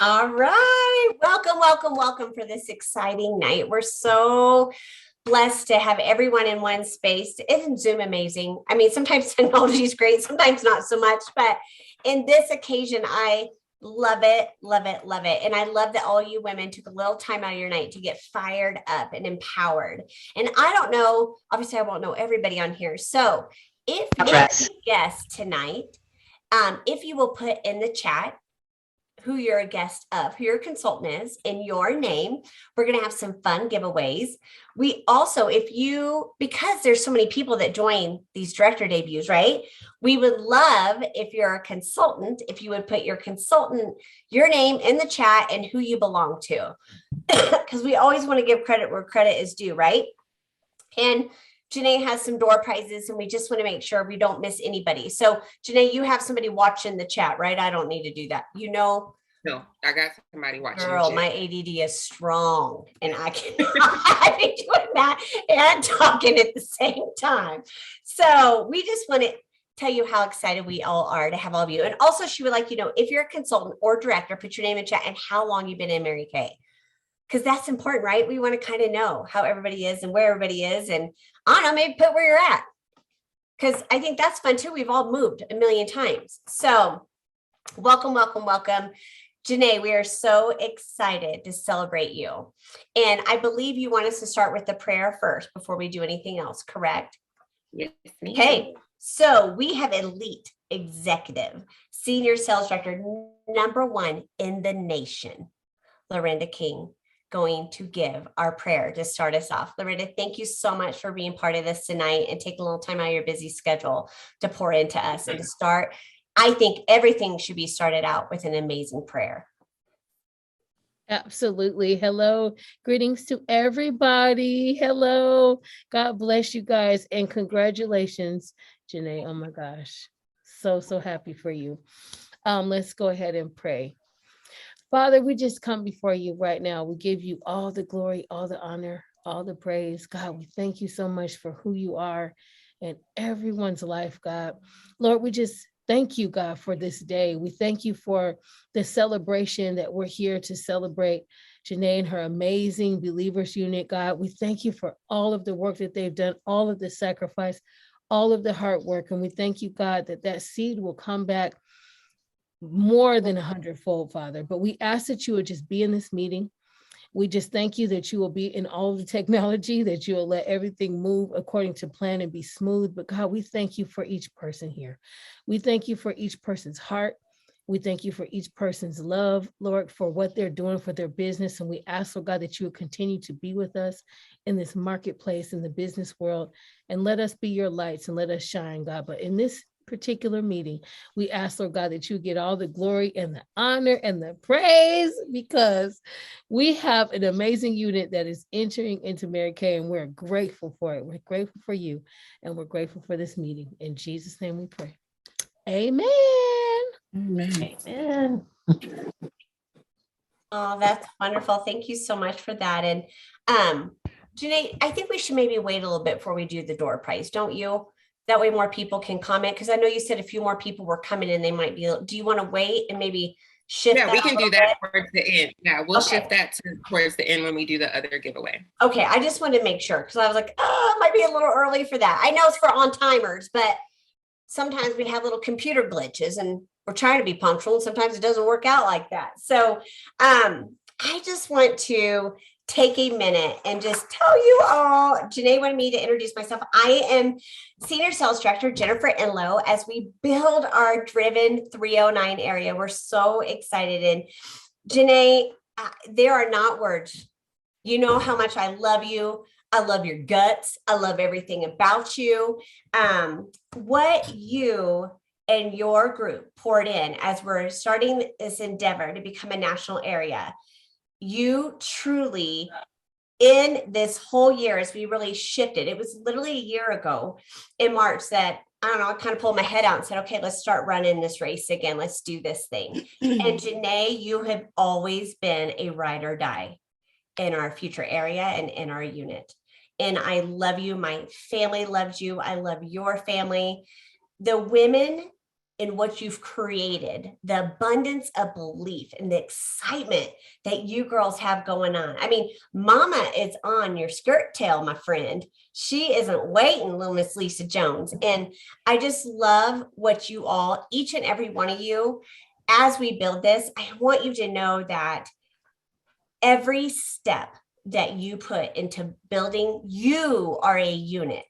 All right. Welcome, welcome, welcome for this exciting night. We're so blessed to have everyone in one space. Isn't Zoom amazing? I mean, sometimes technology is great, sometimes not so much, but in this occasion, I love it, love it, love it. And I love that all you women took a little time out of your night to get fired up and empowered. And I don't know, obviously, I won't know everybody on here. So if you're a guest tonight, if you will put in the chat who you're a guest of, who your consultant is, and your name. We're going to have some fun giveaways. We also, because there's so many people that join these director debuts, right? We would love if you're a consultant, if you would put your consultant, your name in the chat and who you belong to, because we always want to give credit where credit is due, right? And Janae has some door prizes and we just want to make sure we don't miss anybody. So Janae, you have somebody watching the chat, right? I don't need to do that. No, I got somebody watching. Girl, my ADD is strong and I cannot be doing that and talking at the same time. So we just want to tell you how excited we all are to have all of you. And also she would like, if you're a consultant or director, put your name in chat and how long you've been in Mary Kay. Because that's important, right? We want to kind of know how everybody is and where everybody is. And I don't know, maybe put where you're at. Because I think that's fun too. We've all moved a million times. So welcome, welcome, welcome. Janae, we are so excited to celebrate you. And I believe you want us to start with the prayer first before we do anything else, correct? Yes. Okay, so we have elite executive, senior sales director, #1 in the nation, Lorinda King, going to give our prayer to start us off. Lorinda, thank you so much for being part of this tonight and taking a little time out of your busy schedule to pour into us and to start. I think everything should be started out with an amazing prayer. Absolutely. Hello. Greetings to everybody. Hello. God bless you guys and congratulations, Janae. Oh my gosh. So happy for you. Let's go ahead and pray. Father, we just come before you right now. We give you all the glory, all the honor, all the praise. God, we thank you so much for who you are in everyone's life, God. Lord, we just thank you, God, for this day. We thank you for the celebration that we're here to celebrate Janae and her amazing Beelievers unit, God. We thank you for all of the work that they've done, all of the sacrifice, all of the hard work. And we thank you, God, that seed will come back more than 100-fold, Father. But we ask that you would just be in this meeting. We just thank you that you will be in all of the technology, that you will let everything move according to plan and be smooth. But God, we thank you for each person here. We thank you for each person's heart. We thank you for each person's love, Lord, for what they're doing for their business. And we ask, oh God, that you will continue to be with us in this marketplace, in the business world, and let us be your lights and let us shine, God. But in this particular meeting, we ask, Lord God, that you get all the glory and the honor and the praise, because we have an amazing unit that is entering into Mary Kay, and we're grateful for it. We're grateful for you, and we're grateful for this meeting. In Jesus' name we pray. Amen. Amen. Oh, that's wonderful. Thank you so much for that. And Janae, I think we should maybe wait a little bit before we do the door prize, don't you? That way more people can comment, because I know you said a few more people were coming and they might be. Do you want to wait and maybe shift? Yeah, we can do that towards the end. Yeah, we'll shift that towards the end when we do the other giveaway. Okay, I just wanted to make sure, because I was like, it might be a little early for that. I know it's for on timers, but sometimes we have little computer glitches and we're trying to be punctual and sometimes it doesn't work out like that. So I just want to take a minute and just tell you all, Janae wanted me to introduce myself. I am Senior Sales Director Jennifer Enlow as we build our Driven 309 area. We're so excited. And Janae, there are not words. You know how much I love you. I love your guts. I love everything about you. What you and your group poured in as we're starting this endeavor to become a national area. You truly, in this whole year, as we really shifted, it was literally a year ago in March that, I don't know, I kind of pulled my head out and said, okay, let's start running this race again. Let's do this thing. And Janae, you have always been a ride or die in our future area and in our unit. And I love you. My family loves you. I love your family. The women in what you've created, the abundance of belief and the excitement that you girls have going on. I mean, mama is on your skirt tail, my friend. She isn't waiting, little Miss Lisa Jones. And I just love what you all, each and every one of you, as we build this, I want you to know that every step that you put into building, you are a unit.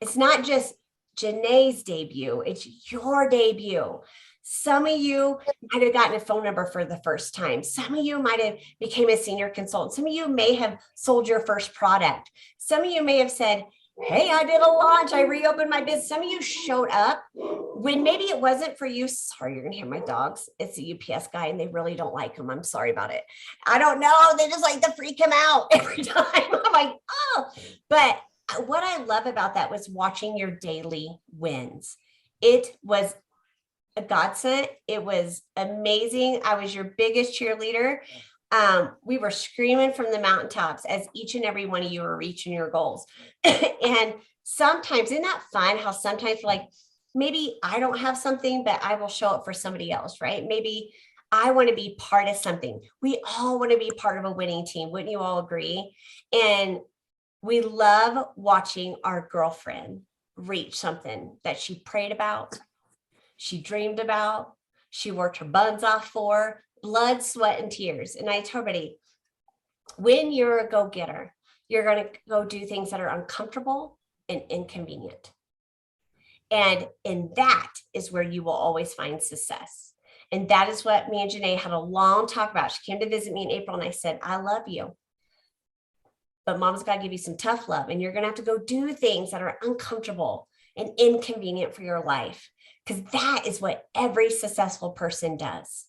It's not just Janae's debut, it's your debut. Some of you might have gotten a phone number for the first time. Some of you might have became a senior consultant. Some of you may have sold your first product. Some of you may have said, hey, I did a launch. I reopened my business. Some of you showed up when maybe it wasn't for you. Sorry, you're going to hear my dogs. It's a UPS guy and they really don't like him. I'm sorry about it. I don't know. They just like to freak him out every time. I'm like, oh, but what I love about that was watching your daily wins. It was a godsend. It was amazing. I was your biggest cheerleader. We were screaming from the mountaintops as each and every one of you were reaching your goals. And sometimes, isn't that fun how sometimes like, maybe I don't have something, but I will show up for somebody else, right? Maybe I want to be part of something. We all want to be part of a winning team. Wouldn't you all agree? And we love watching our girlfriend reach something that she prayed about, she dreamed about, she worked her buns off for, blood, sweat, and tears. And I tell everybody, when you're a go-getter, you're going to go do things that are uncomfortable and inconvenient. And that is where you will always find success. And that is what me and Janae had a long talk about. She came to visit me in April and I said, I love you. But mom's got to give you some tough love. And you're going to have to go do things that are uncomfortable and inconvenient for your life. Because that is what every successful person does.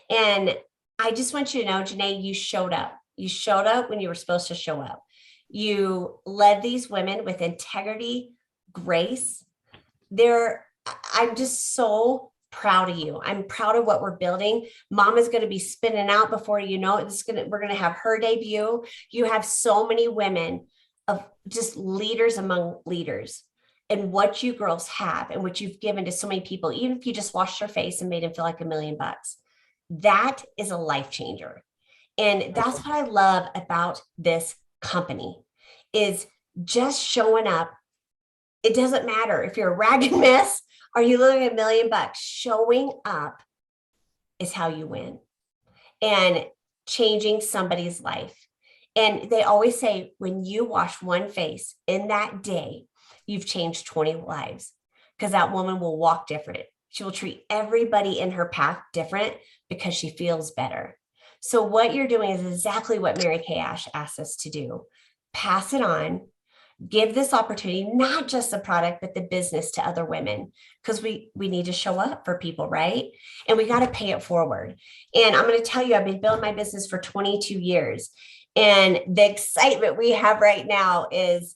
And I just want you to know, Janae, you showed up. You showed up when you were supposed to show up. You led these women with integrity, grace. I'm just so proud of you. I'm proud of what we're building. Mama's going to be spinning out before you know it. We're going to have her debut. You have so many women of just leaders among leaders, and what you girls have and what you've given to so many people, even if you just washed their face and made them feel like $1 million, that is a life changer. And that's what I love about this company is just showing up. It doesn't matter if you're a ragged mess or you live $1 million, showing up is how you win and changing somebody's life. And they always say, when you wash one face in that day, you've changed 20 lives, because that woman will walk different. She will treat everybody in her path different because she feels better. So what you're doing is exactly what Mary Kay Ash asked us to do. Pass it on. Give this opportunity, not just the product, but the business to other women, because we need to show up for people, right? And we got to pay it forward. And I'm going to tell you, I've been building my business for 22 years. And the excitement we have right now is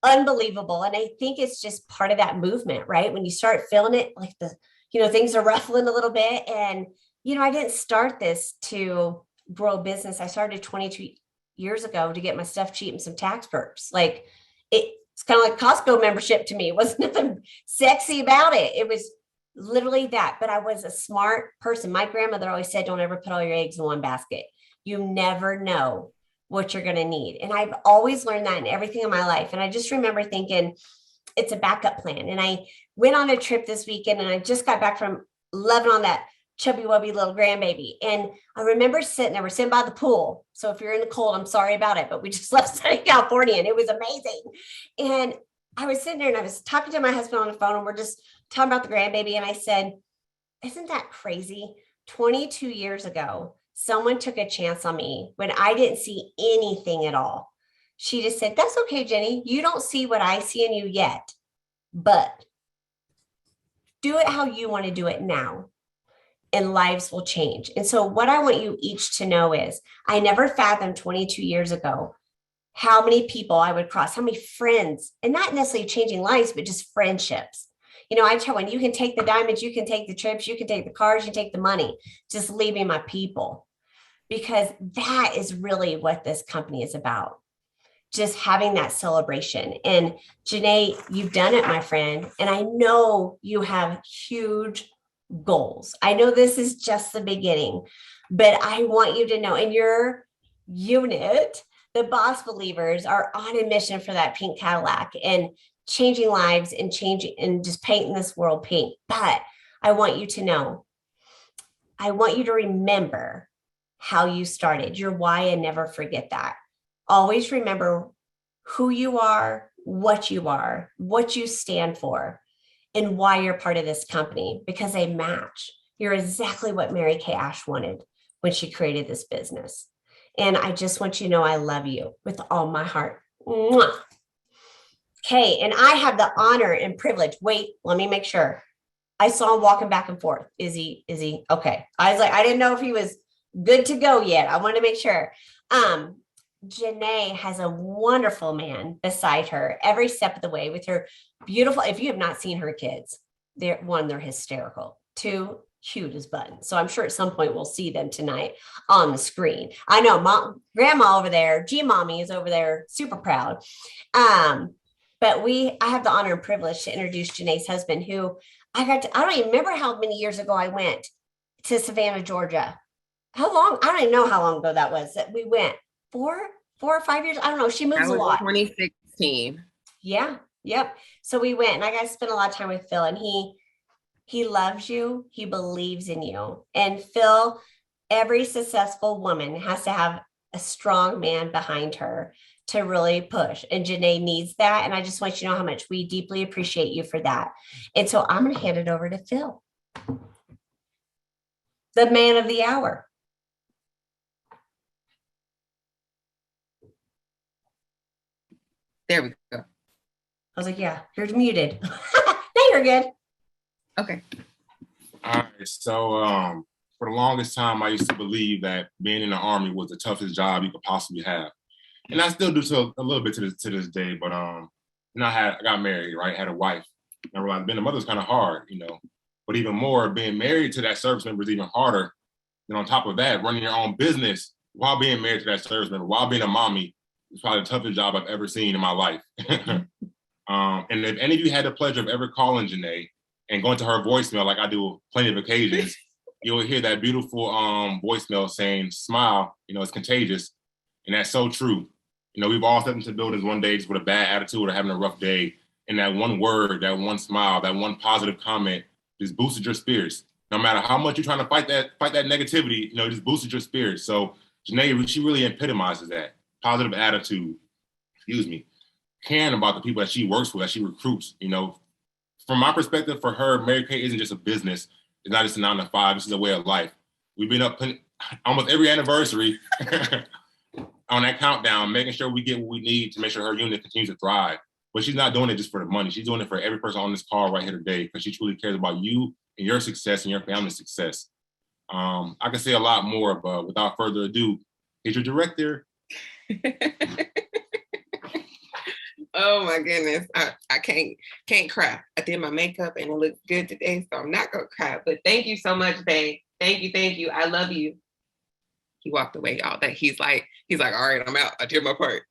unbelievable. And I think it's just part of that movement, right? When you start feeling it, like things are ruffling a little bit. And, I didn't start this to grow business. I started 22 years ago to get my stuff cheap and some tax perks. Like it's kind of like Costco membership to me. It wasn't nothing sexy about it. It was literally that, but I was a smart person. My grandmother always said, don't ever put all your eggs in one basket. You never know what you're going to need. And I've always learned that in everything in my life. And I just remember thinking it's a backup plan. And I went on a trip this weekend and I just got back from loving on that chubby wubby little grandbaby. And I remember we're sitting by the pool. So if you're in the cold, I'm sorry about it, but we just left Southern California and it was amazing. And I was sitting there and I was talking to my husband on the phone and we're just talking about the grandbaby. And I said, isn't that crazy? 22 years ago, someone took a chance on me when I didn't see anything at all. She just said, that's okay, Jenny. You don't see what I see in you yet, but do it how you want to do it now. And lives will change. And so what I want you each to know is I never fathomed 22 years ago how many people I would cross, how many friends, and not necessarily changing lives, but just friendships. I tell when you can take the diamonds, you can take the trips, you can take the cars, you take the money, just leave me my people, because that is really what this company is about. just having that celebration. And Janae, you've done it, my friend. And I know you have huge goals. I know this is just the beginning, but I want you to know in your unit, the Boss Believers are on a mission for that pink Cadillac and changing lives and changing and just painting this world pink. But I want you to know, I want you to remember how you started, your why, and never forget that. Always remember who you are, what you stand for, and why you're part of this company, because they match. You're exactly what Mary Kay Ash wanted when she created this business. And I just want you to know I love you with all my heart. Mwah. Okay, and I have the honor and privilege. Wait, let me make sure. I saw him walking back and forth. Is he okay? I was like, I didn't know if he was good to go yet. I wanted to make sure. Janae has a wonderful man beside her every step of the way with her beautiful. If you have not seen her kids, they're hysterical. Two, cute as buttons. So I'm sure at some point we'll see them tonight on the screen. I know grandma over there, G mommy is over there, super proud. But I have the honor and privilege to introduce Janae's husband, who I don't even remember how many years ago I went to Savannah, Georgia. How long? I don't even know how long ago that was that we went. 4 or 5 years. I don't know. She moves a lot. 2016. Yeah. Yep. So we went and I got to spend a lot of time with Phil, and he loves you. He believes in you. And Phil, every successful woman has to have a strong man behind her to really push. And Janae needs that. And I just want you to know how much we deeply appreciate you for that. And so I'm going to hand it over to Phil, the man of the hour. There we go. I was like, yeah, you're muted. Now you're good. Okay. All right. So for the longest time, I used to believe that being in the Army was the toughest job you could possibly have. And I still do so a little bit to this day, but I got married, right? Had a wife. And I realized being a mother is kind of hard, But even more, being married to that service member is even harder. And on top of that, running your own business while being married to that service member, while being a mommy, is probably the toughest job I've ever seen in my life. And if any of you had the pleasure of ever calling Janae and going to her voicemail, like I do plenty of occasions, you'll hear that beautiful voicemail saying, smile, it's contagious. And that's so true. We've all stepped into buildings one day just with a bad attitude or having a rough day. And that one word, that one smile, that one positive comment just boosted your spirits. No matter how much you're trying to fight that negativity, it just boosted your spirits. So Janae, she really epitomizes that positive attitude, caring about the people that she works with, that she recruits. From my perspective, for her, Mary Kay isn't just a business. It's not just a 9 to 5. This is a way of life. We've been up almost every anniversary on that countdown, making sure we get what we need to make sure her unit continues to thrive. But she's not doing it just for the money. She's doing it for every person on this call right here today, because she truly cares about you and your success and your family's success. I can say a lot more, but without further ado, here's your director. Oh my goodness. I can't cry. I did my makeup and it looks good today, so I'm not gonna cry. But thank you so much, babe. Thank you. I love you. He walked away, y'all. That he's like, all right, I'm out. I did my part.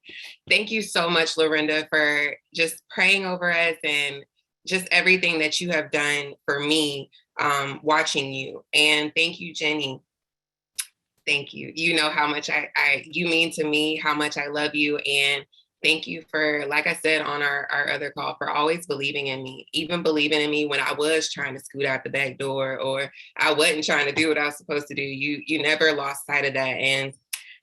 Thank you so much, Lorinda, for just praying over us and just everything that you have done for me, watching you. And thank you, Jenny. Thank you. You know how much you mean to me, how much I love you. And thank you for, like I said on our other call, for always believing in me, even believing in me when I was trying to scoot out the back door or I wasn't trying to do what I was supposed to do. You never lost sight of that. And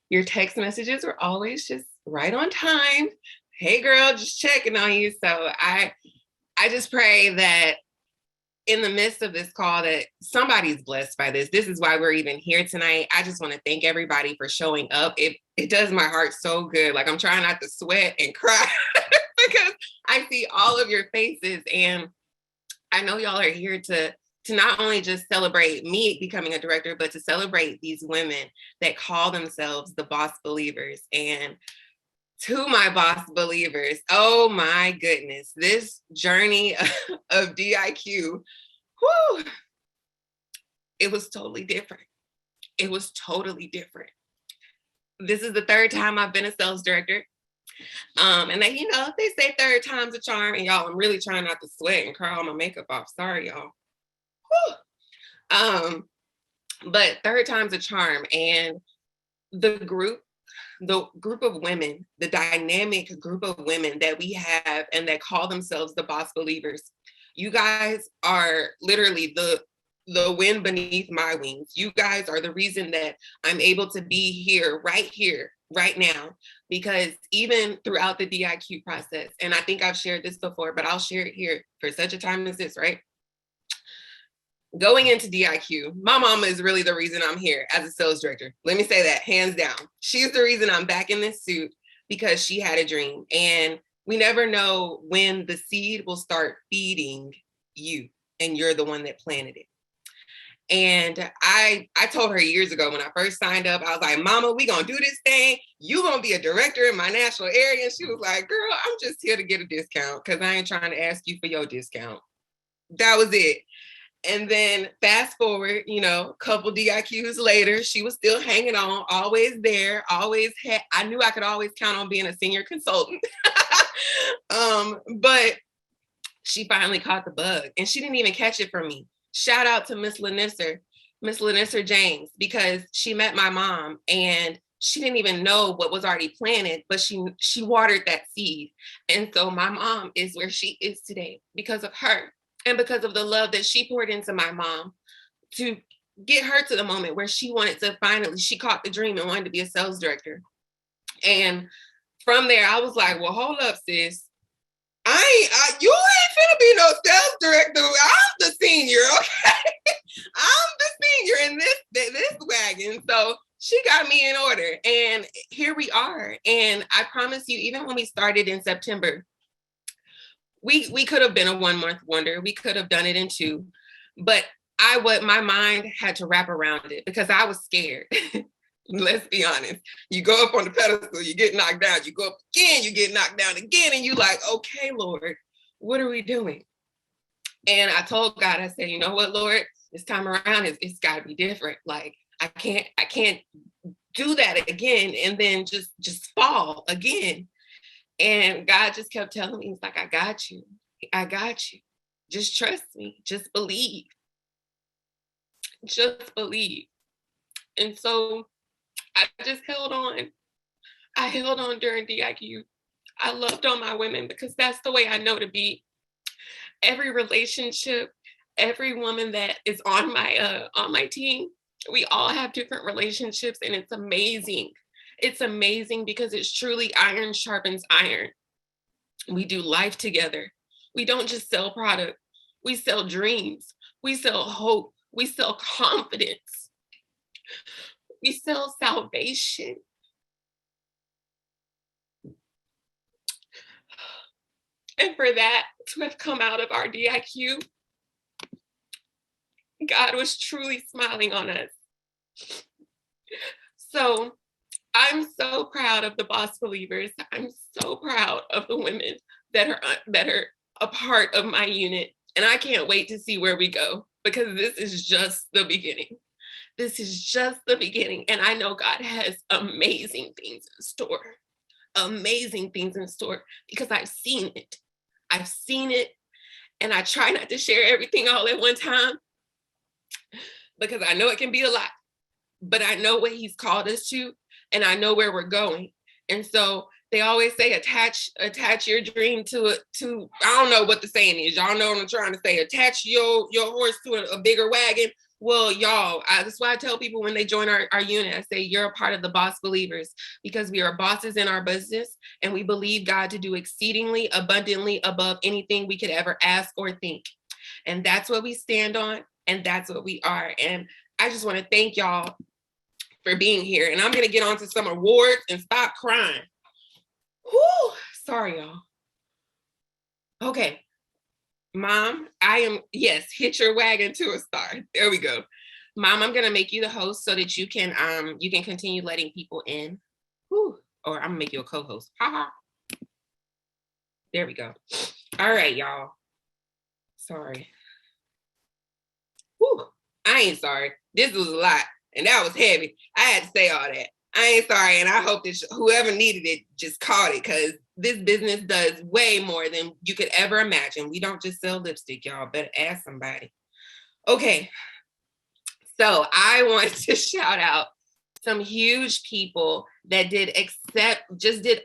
your text messages were always just right on time. Hey girl, just checking on you. So I just pray that in the midst of this call that somebody's blessed by this. This is why we're even here tonight. I just want to thank everybody for showing up. It does my heart so good. Like I'm trying not to sweat and cry because I see all of your faces. And I know y'all are here to not only just celebrate me becoming a director, but to celebrate these women that call themselves the Boss Believers. And to my Boss Believers, oh my goodness, this journey of DIQ, whew, it was totally different. It was totally different. This is the third time I've been a sales director. And they, they say third time's a charm. And y'all, I'm really trying not to sweat and cry all my makeup off. Sorry, y'all. Whew. But third time's a charm. And the group of women, the dynamic group of women that we have and that call themselves the Boss Believers, you guys are literally the wind beneath my wings. You guys are the reason that I'm able to be here, right now, because even throughout the DIQ process, and I think I've shared this before, but I'll share it here for such a time as this, right? Going into DIQ, my mama is really the reason I'm here as a sales director. Let me say that, hands down. She's the reason I'm back in this suit, because she had a dream. And we never know when the seed will start feeding you, and you're the one that planted it. And I told her years ago when I first signed up, I was like, Mama, we gonna do this thing. You gonna be a director in my national area. And she was like, girl, I'm just here to get a discount because I ain't trying to ask you for your discount. That was it. And then fast forward, a couple DIQs later, she was still hanging on, always there, I knew I could always count on being a senior consultant. But she finally caught the bug, and she didn't even catch it from me. Shout out to Miss Lanissa James, because she met my mom and she didn't even know what was already planted, but she watered that seed. And so my mom is where she is today because of her. And because of the love that she poured into my mom to get her to the moment where she wanted to she caught the dream and wanted to be a sales director. And from there, I was like, well, hold up, sis. You ain't finna be no sales director. I'm the senior, okay? I'm the senior in this wagon. So she got me in order. And here we are. And I promise you, even when we started in September, we could have been a 1 month wonder. We could have done it in 2, but my mind had to wrap around it because I was scared. Let's be honest. You go up on the pedestal, you get knocked down. You go up again, you get knocked down again. And you like, okay, Lord, what are we doing? And I told God, I said, you know what, Lord, this time around, it's gotta be different. Like, I can't do that again and then just fall again. And God just kept telling me, he's like, I got you. Just trust me. Just believe. And so I just held on. I held on during DIQ. I loved on my women because that's the way I know to be. Every relationship, every woman that is on my team, we all have different relationships, and it's amazing. It's amazing because it's truly iron sharpens iron. We do life together. We don't just sell product. We sell dreams. We sell hope. We sell confidence. We sell salvation. And for that to have come out of our DIQ, God was truly smiling on us. So I'm so proud of the Boss Believers. I'm so proud of the women that are a part of my unit. And I can't wait to see where we go, because this is just the beginning. This is just the beginning. And I know God has amazing things in store. Amazing things in store, because I've seen it. And I try not to share everything all at one time, because I know it can be a lot. But I know what he's called us to, and I know where we're going. And so they always say, attach your dream to I don't know what the saying is. Y'all know what I'm trying to say. Attach your horse to a bigger wagon. Well, y'all, that's why I tell people when they join our unit, I say, you're a part of the Boss Believers, because we are bosses in our business, and we believe God to do exceedingly abundantly above anything we could ever ask or think. And that's what we stand on, and that's what we are. And I just want to thank y'all for being here. And I'm going to get on to some awards and stop crying. Whew, sorry, y'all. Okay. Mom, hit your wagon to a star. There we go. Mom, I'm going to make you the host so that you can continue letting people in. Whew. Or I'm going to make you a co-host. Ha. There we go. All right, y'all. Sorry. Whew. I ain't sorry. This was a lot. And that was heavy. I had to say all that. I ain't sorry. And I hope that whoever needed it just caught it, because this business does way more than you could ever imagine. We don't just sell lipstick, y'all. Better ask somebody. Okay. So I want to shout out some huge people that did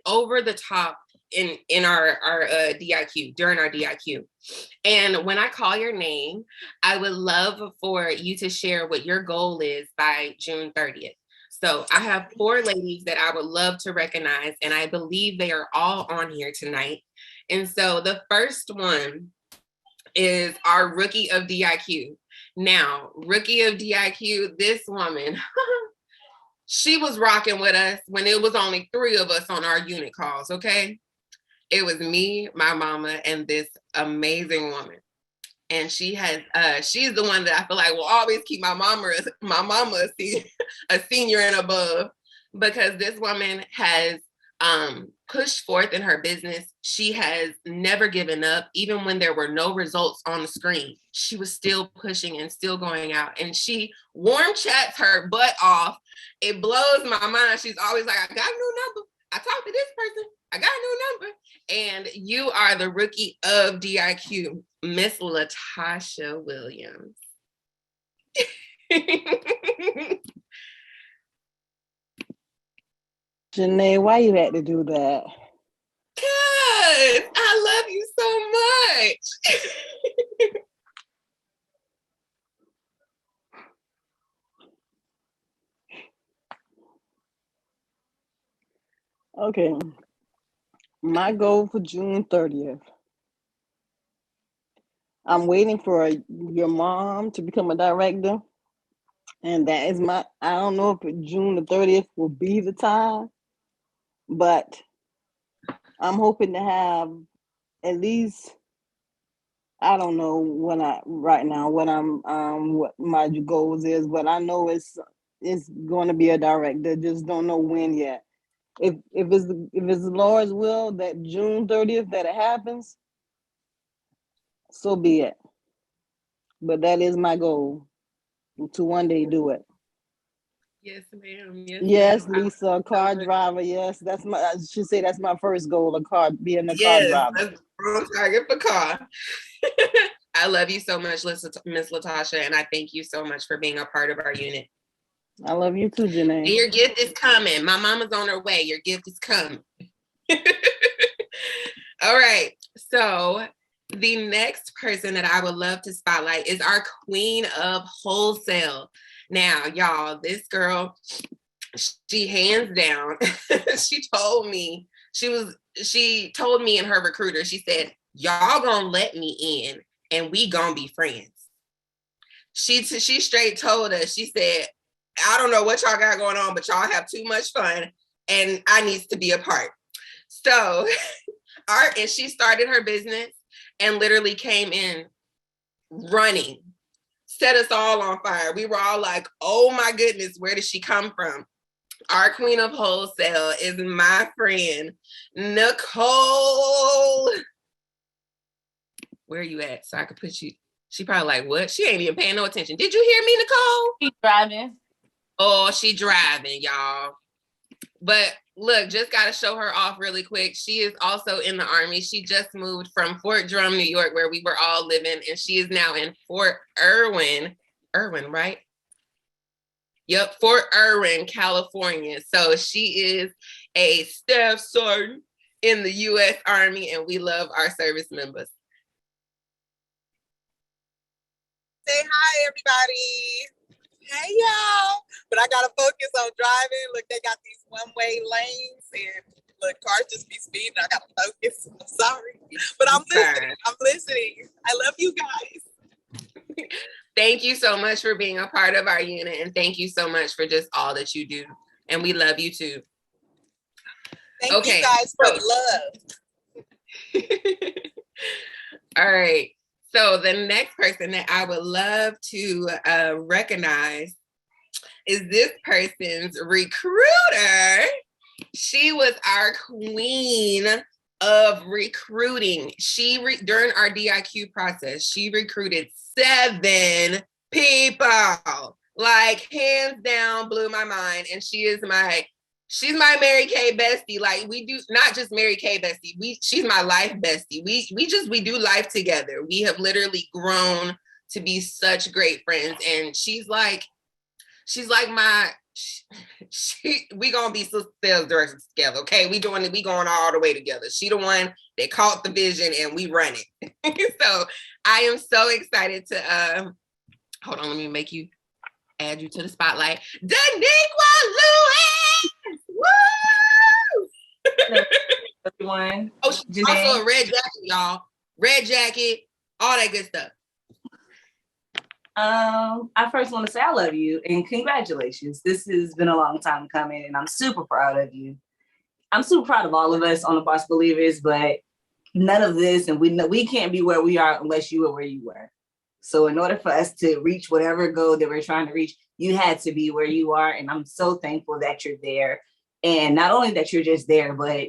over the top in our DIQ, during our DIQ. And when I call your name, I would love for you to share what your goal is by June 30th. So I have 4 ladies that I would love to recognize, and I believe they are all on here tonight. And so the first one is our Rookie of DIQ. Now, Rookie of DIQ, this woman, she was rocking with us when it was only 3 of us on our unit calls, okay? It was me, my mama, and this amazing woman. And she's the one that I feel like will always keep my mama a senior and above, because this woman has pushed forth in her business. She has never given up, even when there were no results on the screen. She was still pushing and still going out, and she warm chats her butt off. It blows my mind. She's always like, I got a new number. I talked to this person. I got a new number. And you are the Rookie of DIQ, Miss Latasha Williams. Janae, why you had to do that? Cause I love you so much. Okay. My goal for June 30th. I'm waiting for your mom to become a director. And that is I don't know if June the 30th will be the time, but I'm hoping to have at least, I don't know what my goals is, but I know it's going to be a director. Just don't know when yet. If it's the Lord's will that June 30th that it happens, so be it. But that is my goal, to one day do it. Yes, ma'am. Yes, ma'am. Lisa, a car driver. Yes, I should say that's my first goal, being a car Yes, driver. that's wrong target for car. I love you so much, Miss Latasha, and I thank you so much for being a part of our unit. I love you too, Janae. And your gift is coming. My mama's on her way. Your gift is coming. All right. So the next person that I would love to spotlight is our queen of wholesale. Now, y'all, this girl, she hands down, she told me and her recruiter, she said, y'all gonna let me in and we gonna be friends. She straight told us, she said, I don't know what y'all got going on, but y'all have too much fun and I needs to be a part. So and she started her business and literally came in running, set us all on fire. We were all like, oh my goodness, where did she come from? Our queen of wholesale is my friend, Nicole. Where are you at? So I could put you. She probably like, what? She ain't even paying no attention. Did you hear me, Nicole? She's driving. Oh, she driving, y'all. But look, just got to show her off really quick. She is also in the Army. She just moved from Fort Drum, New York, where we were all living, and she is now in Fort Irwin, right? Yep, Fort Irwin, California. So she is a staff sergeant in the U.S. Army, and we love our service members. Say hi, everybody. Hey, y'all. But I got to focus on driving. Look, they got these one-way lanes, and look, cars just be speeding. I got to focus. I'm sorry. But I'm listening. I love you guys. Thank you so much for being a part of our unit, and thank you so much for just all that you do. And we love you too. Thank you guys for the love. All right. So the next person that I would love to recognize is this person's recruiter. She was our queen of recruiting. During our DIQ process, she recruited 7 people. Like, hands down, blew my mind. And she is my She's my Mary Kay bestie. Like we do not just Mary Kay bestie. She's my life bestie. We do life together. We have literally grown to be such great friends. And she's like my we gonna be sales directors together. Okay. We going all the way together. She the one that caught the vision and we run it. So I am so excited to hold on, let me add you to the spotlight. Daniqua Lewis! Woo! Everyone. Oh, she's also a red jacket, y'all. Red jacket, all that good stuff. I first want to say I love you and congratulations. This has been a long time coming and I'm super proud of you. I'm super proud of all of us on the Boss Believers, but none of this, and we can't be where we are unless you were where you were. So in order for us to reach whatever goal that we're trying to reach, you had to be where you are. And I'm so thankful that you're there. And not only that you're just there, but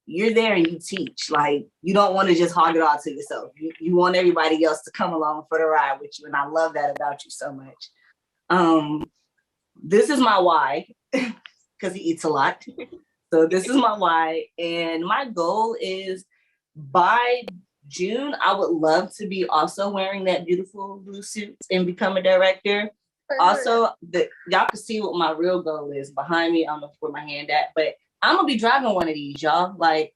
you're there and you teach. Like, you don't want to just hog it all to yourself. You want everybody else to come along for the ride with you. And I love that about you so much. This is my why, because he eats a lot. So this is my why. And my goal is by June, I would love to be also wearing that beautiful blue suit and become a director. Also, y'all can see what my real goal is behind me. I don't know where my hand at, but I'm gonna be driving one of these, y'all. Like,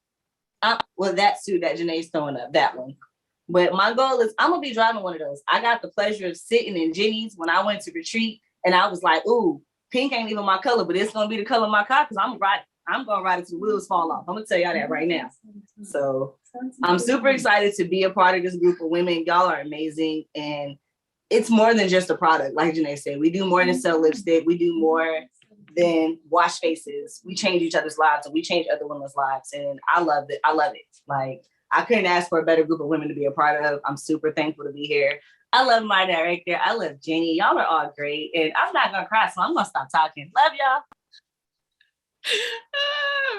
that suit that Janae's throwing up, that one. But my goal is I'm gonna be driving one of those. I got the pleasure of sitting in Jenny's when I went to retreat, and I was like, ooh, pink ain't even my color, but it's gonna be the color of my car because I'm gonna ride it till the wheels fall off. I'm gonna tell y'all that right now. So I'm super excited to be a part of this group of women. Y'all are amazing. And it's more than just a product. Like Janae said, we do more than sell lipstick. We do more than wash faces. We change each other's lives and we change other women's lives. And I love it. I love it. Like, I couldn't ask for a better group of women to be a part of. I'm super thankful to be here. I love my director. I love Jenny. Y'all are all great. And I'm not gonna cry, so I'm gonna stop talking. Love y'all.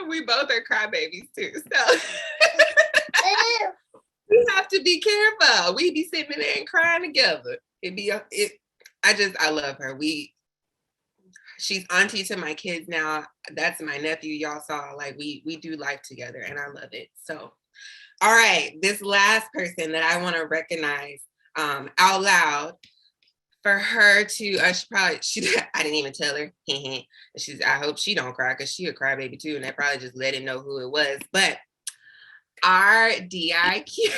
We both are crybabies too, so we have to be careful. We be sitting there and crying together. I love her. She's auntie to my kids now. That's my nephew. Y'all saw, like, we do life together, and I love it. So, all right, this last person that I want to recognize out loud. For her to, I didn't even tell her. I hope she don't cry because she a crybaby too, and I probably just let him know who it was. But our DIQ,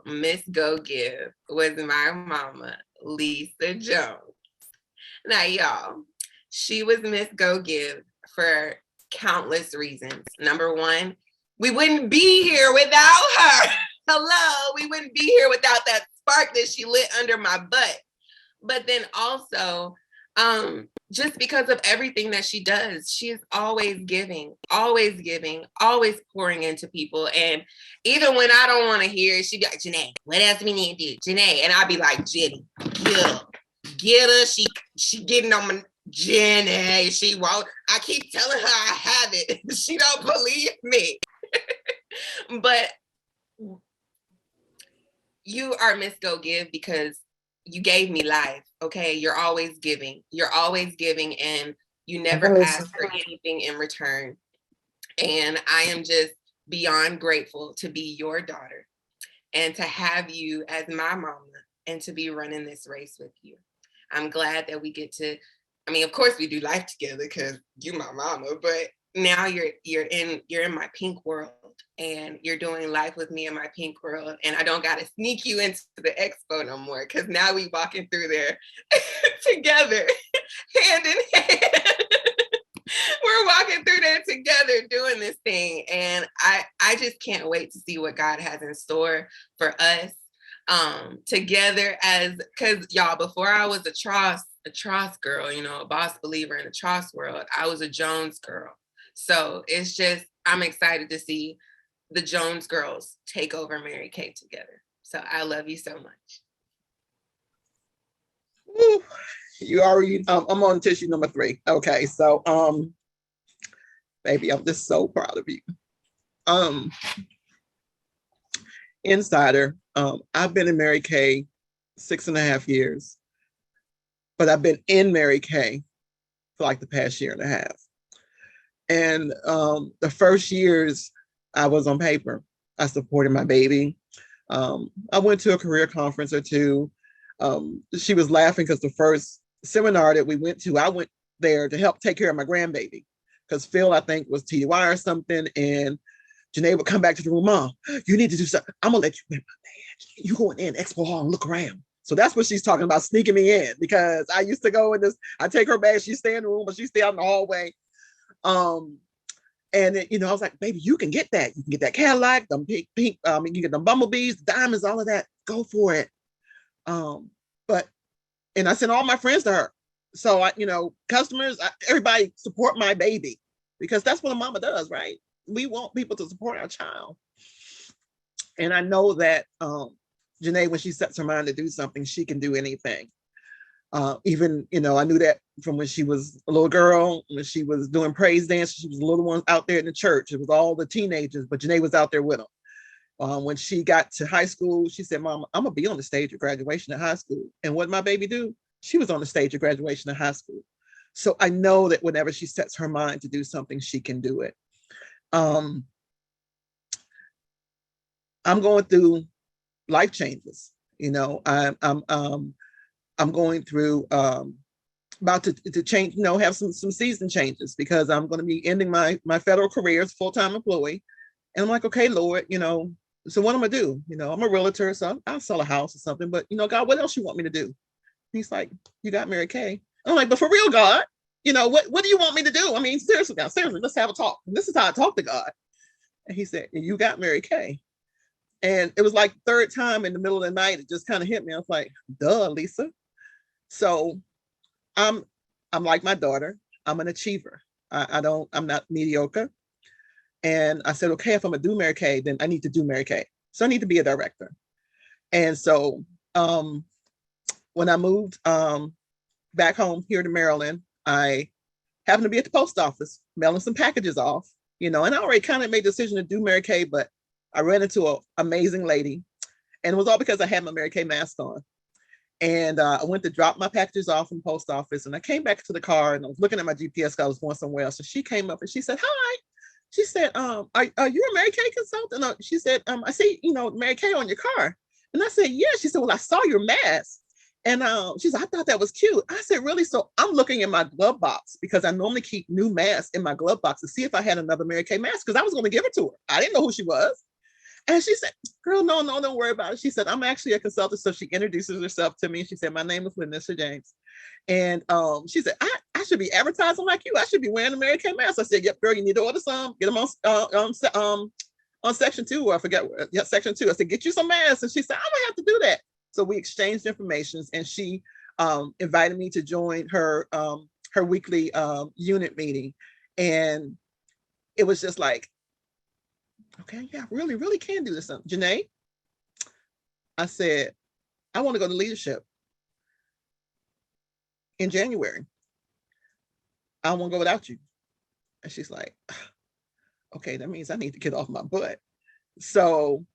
Miss Go Give was my mama, Lisa Jones. Now, y'all, she was Miss Go Give for countless reasons. Number one, we wouldn't be here without her. Hello, we wouldn't be here without that spark that she lit under my butt. But then also, just because of everything that she does, she is always giving, always pouring into people. And even when I don't want to hear it, she'd be like, Janae, what else we need to do? Janae. And I'd be like, Jenny, get her. She getting on my Jenny. She won't. I keep telling her I have it. She don't believe me. But you are Miss Go Give because you gave me life. Okay. You're always giving. And you never ask for anything in return. And I am just beyond grateful to be your daughter and to have you as my mama and to be running this race with you. I'm glad that we get to, of course we do life together because you my mama, but now you're in my pink world and you're doing life with me in my pink world, and I don't gotta sneak you into the expo no more because now we walking through there together, hand in hand. We're walking through there together doing this thing, and I just can't wait to see what God has in store for us together. Because y'all, before I was a Tross girl, a boss believer in the Tross world, I was a Jones girl. So it's just, I'm excited to see the Jones girls take over Mary Kay together. So I love you so much. Ooh, you already, I'm on tissue number 3. Okay, so, baby, I'm just so proud of you. Insider, I've been in Mary Kay 6.5 years, but I've been in Mary Kay for like the past year and a half. And the first years I was on paper, I supported my baby. I went to a career conference or two. She was laughing because the first seminar that we went to, I went there to help take care of my grandbaby because Phil, I think, was TUI or something. And Janae would come back to the room, Mom, you need to do something. I'm gonna let you with my dad. You go in Expo Hall and look around. So that's what she's talking about, sneaking me in, because I used to go in this, I take her bag, she stay in the room, but she stay out in the hallway. And it, you know, I was like, baby, you can get that. You can get that Cadillac, them pink, you can get them bumblebees, diamonds, all of that. Go for it. But and I sent all my friends to her. So I, you know, customers, everybody support my baby because that's what a mama does, right? We want people to support our child. And I know that Janae, when she sets her mind to do something, she can do anything. Even, you know, I knew that from when she was a little girl, when she was doing praise dance, she was the little one out there in the church. It was all the teenagers, but Janae was out there with them. When she got to high school, she said, Mom, I'm gonna be on the stage at graduation at high school. And what did my baby do? She was on the stage at graduation at high school. So I know that whenever she sets her mind to do something, she can do it. I'm going through life changes. You know, I'm going through about to change, you know, have some season changes because I'm going to be ending my federal career as full-time employee. And I'm like, okay, Lord, you know, so what am I gonna do? You know, I'm a realtor, so I'll sell a house or something. But you know, God, what else you want me to do? He's like, you got Mary Kay. I'm like, but for real, God, you know, what do you want me to do? I mean, seriously, now, seriously, let's have a talk. And this is how I talk to God. And he said, you got Mary Kay. And it was like third time in the middle of the night, it just kind of hit me. I was like, duh, Lisa. So I'm like my daughter. I'm an achiever. I'm not mediocre. And I said, okay, if I'm gonna do Mary Kay, then I need to do Mary Kay. So I need to be a director. And so when I moved back home here to Maryland, I happened to be at the post office mailing some packages off, you know, and I already kind of made the decision to do Mary Kay, but I ran into an amazing lady, and it was all because I had my Mary Kay mask on. And I went to drop my packages off in the post office, and I came back to the car, and I was looking at my GPS because I was going somewhere else. So she came up and she said, "Hi." She said, are you a Mary Kay consultant? No. She said, I see, you know, Mary Kay on your car. And I said, yeah. She said, well, I saw your mask. And she said, I thought that was cute. I said, really? So I'm looking in my glove box because I normally keep new masks in my glove box to see if I had another Mary Kay mask because I was going to give it to her. I didn't know who she was. And she said, girl, no, don't worry about it. She said, I'm actually a consultant. So she introduces herself to me. She said, my name is Lynessa James. And she said, I should be advertising like you. I should be wearing a Mary Kay mask. I said, yep, girl, you need to order some. Get them on section 2, or I forget, section 2. I said, get you some masks. And she said, I'm gonna have to do that. So we exchanged information, and she invited me to join her weekly unit meeting. And it was just like, okay, yeah, really can do this. Janae, I said, I want to go to leadership in January. I won't go without you. And she's like, okay, that means I need to get off my butt. So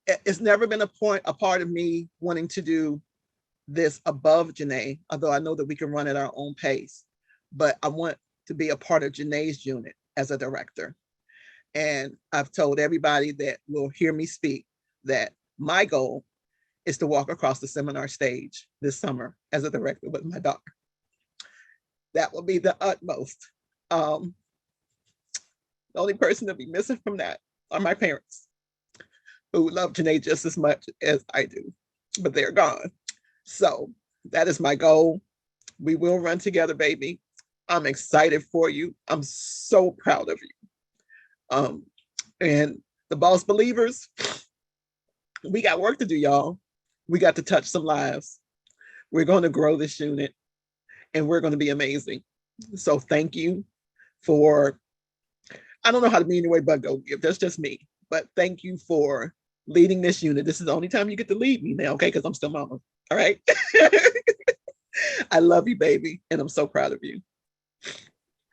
it's never been a part of me wanting to do this above Janae, although I know that we can run at our own pace. But I want to be a part of Janae's unit as a director. And I've told everybody that will hear me speak that my goal is to walk across the seminar stage this summer as a director with my daughter. That will be the utmost. The only person to be missing from that are my parents, who love Janae just as much as I do, but they're gone. So that is my goal. We will run together, baby. I'm excited for you. I'm so proud of you. And the Boss Believers, we got work to do, y'all. We got to touch some lives. We're going to grow this unit, and we're going to be amazing. So thank you for, I don't know how to be anyway, but go give. That's just me. But thank you for leading this unit. This is the only time you get to lead me now, okay? Because I'm still mama. All right. I love you, baby. And I'm so proud of you.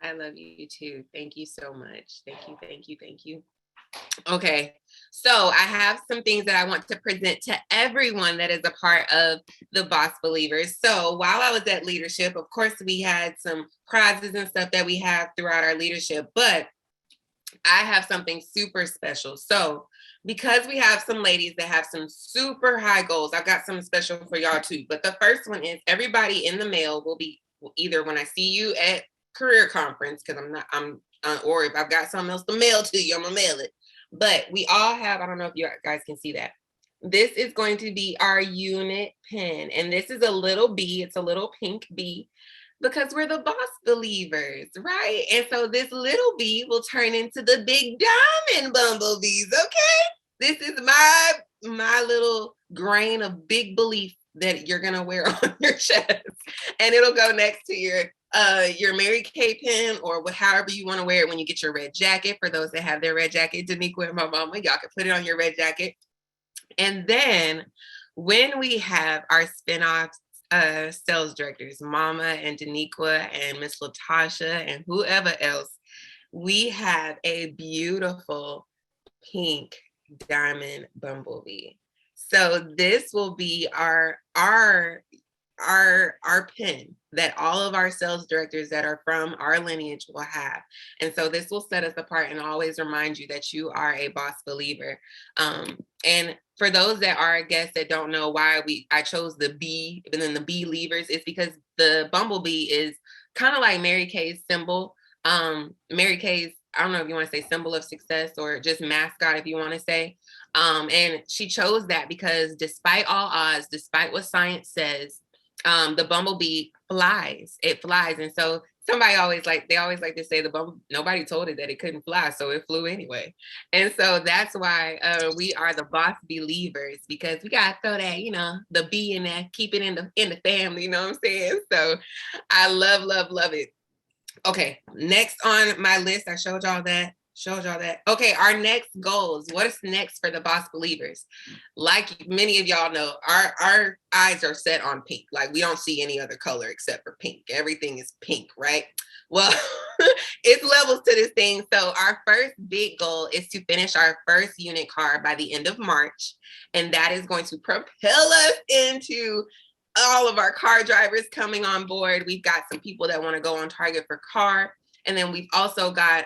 I love you too. Thank you so much. Thank you. Okay. So I have some things that I want to present to everyone that is a part of the Boss Believers. So while I was at leadership, of course, we had some prizes and stuff that we have throughout our leadership, but I have something super special. So because we have some ladies that have some super high goals, I've got something special for y'all too. But the first one is everybody in the mail will be either when I see you at career conference, because or if I've got something else to mail to you, I'm gonna mail it. But we all have, I don't know if you guys can see that. This is going to be our unit pin. And this is a little bee. It's a little pink bee because we're the Boss Believers, right? And so this little bee will turn into the big diamond bumblebees, okay? This is my little grain of big belief that you're gonna wear on your chest. And it'll go next to your Mary Kay pin or however you want to wear it when you get your red jacket. For those that have their red jacket, Daniqua and my mama, y'all can put it on your red jacket. And then when we have our spinoff sales directors, Mama and Daniqua and Miss Latasha and whoever else, we have a beautiful pink diamond bumblebee. So this will be our pin that all of our sales directors that are from our lineage will have. And so this will set us apart and always remind you that you are a Boss Believer. And for those that are guests that don't know why I chose the bee and then the Beelievers, it's because the bumblebee is kind of like Mary Kay's symbol. Mary Kay's, I don't know if you want to say symbol of success or just mascot, if you want to say. And she chose that because despite all odds, despite what science says, the bumblebee flies. It flies. And so they always like to say nobody told it that it couldn't fly, so it flew anyway. And so that's why we are the Boss Believers, because we gotta throw that, the bee in there, keep it in the family, you know what I'm saying? So I love it. Okay, next on my list, I showed y'all that. Okay, our next goals. What is next for the Boss Believers? Like many of y'all know, our eyes are set on pink. Like we don't see any other color except for pink. Everything is pink, right? Well, it's levels to this thing. So our first big goal is to finish our first unit car by the end of March. And that is going to propel us into all of our car drivers coming on board. We've got some people that want to go on target for car. And then we've also got,